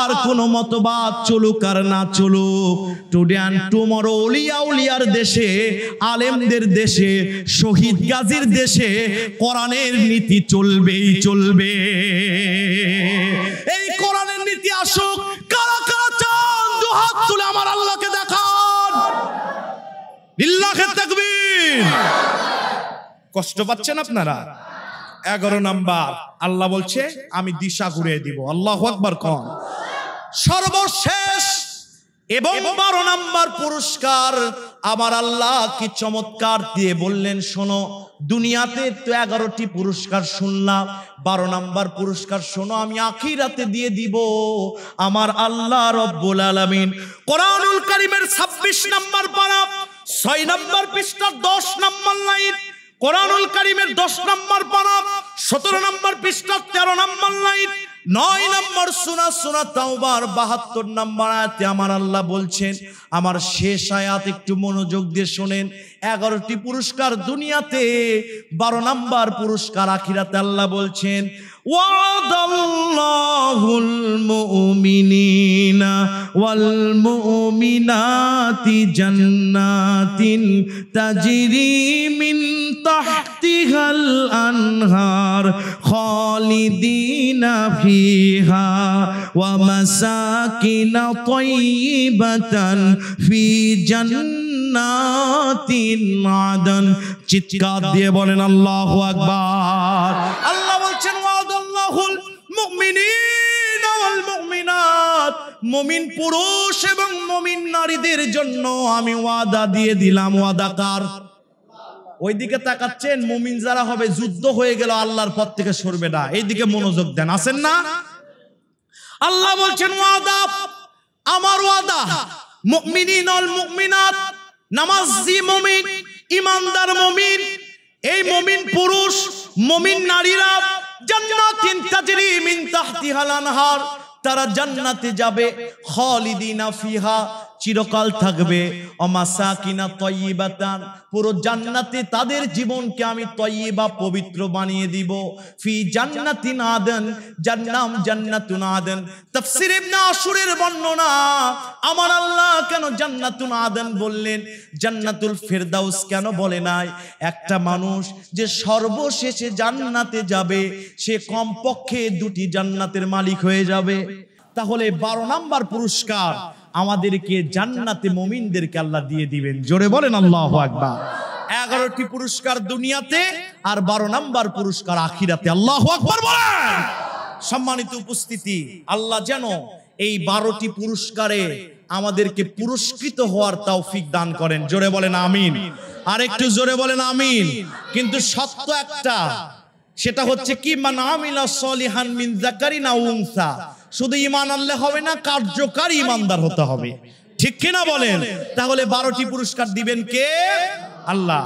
আর কোন মতবাদ চলুক আর না চলুক টুডে এন্ড টুমরো ওলিয়া উলিয়ার দেশে আলেমদের দেশে শহীদ গাজীর দেশে কোরআনের নীতি চলবেই চলবে এই কোরআনের নীতি আসুক কারা কারা চান দুহাত তুলে আমার আল্লাহকে দেখান লিল্লাহি তাকবীর কষ্ট পাচ্ছেন আপনারা 11 নাম্বার আল্লাহ বলছে আমি দিশা ঘুরিয়ে দিব আল্লাহু আকবার কোন সর্বশেষ এবং 12 নাম্বার পুরস্কার আমার আল্লাহ কি চমৎকার দিয়ে বললেন শোনো দুনিয়াতে তো 11টি পুরস্কার শুনলাম 12 নাম্বার পুরস্কার শোনো আমি আখিরাতে দিয়ে দিব আমার আল্লাহ রব্বুল আলামিন কোরআনুল কারীমের 26 নাম্বার পারা 6 নাম্বার পৃষ্ঠা 10 নাম্বার লাইন কোরআনুল কারীমের 10 নাম্বার পারা 17 নাম্বার পৃষ্ঠা 13 নাম্বার লাইন 9 নাম্বার সূরা তাওবার 72 নাম্বার আয়াতে আমার আল্লাহ বলছেন আমার শেষ আয়াত একটু মনোযোগ দিয়ে শুনেন 11টি পুরস্কার দুনিয়াতে 12 নাম্বার পুরস্কার আখিরাতে আল্লাহ বলছেন ওয়াদাল্লাহুল মুমিনিনা ওয়াল মুমিনাতি জান্নাতিন তাজরি মিন তাহতিহাল আনহার খালিদিনা ফিহা ওয়া মাসাকিনা তাইয়িবাতান ফি জান্নাতিন আদন চিৎকার দিয়ে বলেন আল্লাহু আকবার আল্লাহ বলছেন ওয়াদাল্লাহুল মুমিনিনা ওয়াল মুমিনাত মুমিন পুরুষ এবং মুমিন নারীদের জন্য আমি ওয়াদা দিয়ে দিলাম ওয়াদা কার ওইদিকে তাকাচ্ছেন মুমিন যারা হবে যুদ্ধ হয়ে গেল আল্লাহর পথ থেকে সরবে না এইদিকে মনোযোগ দেন আছেন না আল্লাহ বলছেন ওয়াদা আমার ওয়াদা মুমিনিন ওয়াল মুমিনাত নামাজি মুমিন ঈমানদার মুমিন এই মুমিন পুরুষ মুমিন নারীরা জান্নাতিন তাজরি মিন তাহতিহাল আনহার তারা জান্নাতে যাবে খালিদিনা ফিহা চিরকাল থাকবে ও মাসাকিনা তাইয়িবাতান পুরো জান্নাতে তাদের জীবনকে আমি তাইয়িবা পবিত্র বানিয়ে দিব ফি জান্নাতিন আদন জান্নাম জান্নাতুন আদন তাফসীর ইবনে আশুরের বর্ণনা আমার আল্লাহ কেন জান্নাতুন আদন বললেন জান্নাতুল ফেরদাউস কেন বলে নাই একটা মানুষ যে সর্বশেষে জান্নাতে যাবে সে কমপক্ষে 2টি জান্নাতের মালিক হয়ে যাবে তাহলে 12 নাম্বার পুরস্কার আমাদেরকে জান্নাতে মুমিনদেরকে আল্লাহ দিয়ে দিবেন জোরে বলেন আল্লাহু আকবার 11টি পুরস্কার দুনিয়াতে আর 12 নাম্বার পুরস্কার আখিরাতে আল্লাহু আকবার বলেন সম্মানিত উপস্থিতি আল্লাহ যেন এই 12টি পুরস্কারে আমাদেরকে পুরস্কৃত হওয়ার তৌফিক দান করেন। জোরে বলেন আমিন। আর একটু জোরে বলেন আমিন। কিন্তু সত্য একটা, সেটা হচ্ছে কি, মান আমিলা সলিহান মিন যাকারিন আও উনসা, শুধু ঈমান আনলে হবে না, কার্যকারী ঈমানদার হতে হবে। ঠিক কিনা বলেন? তাহলে 12টি পুরস্কার দিবেন কে? আল্লাহ।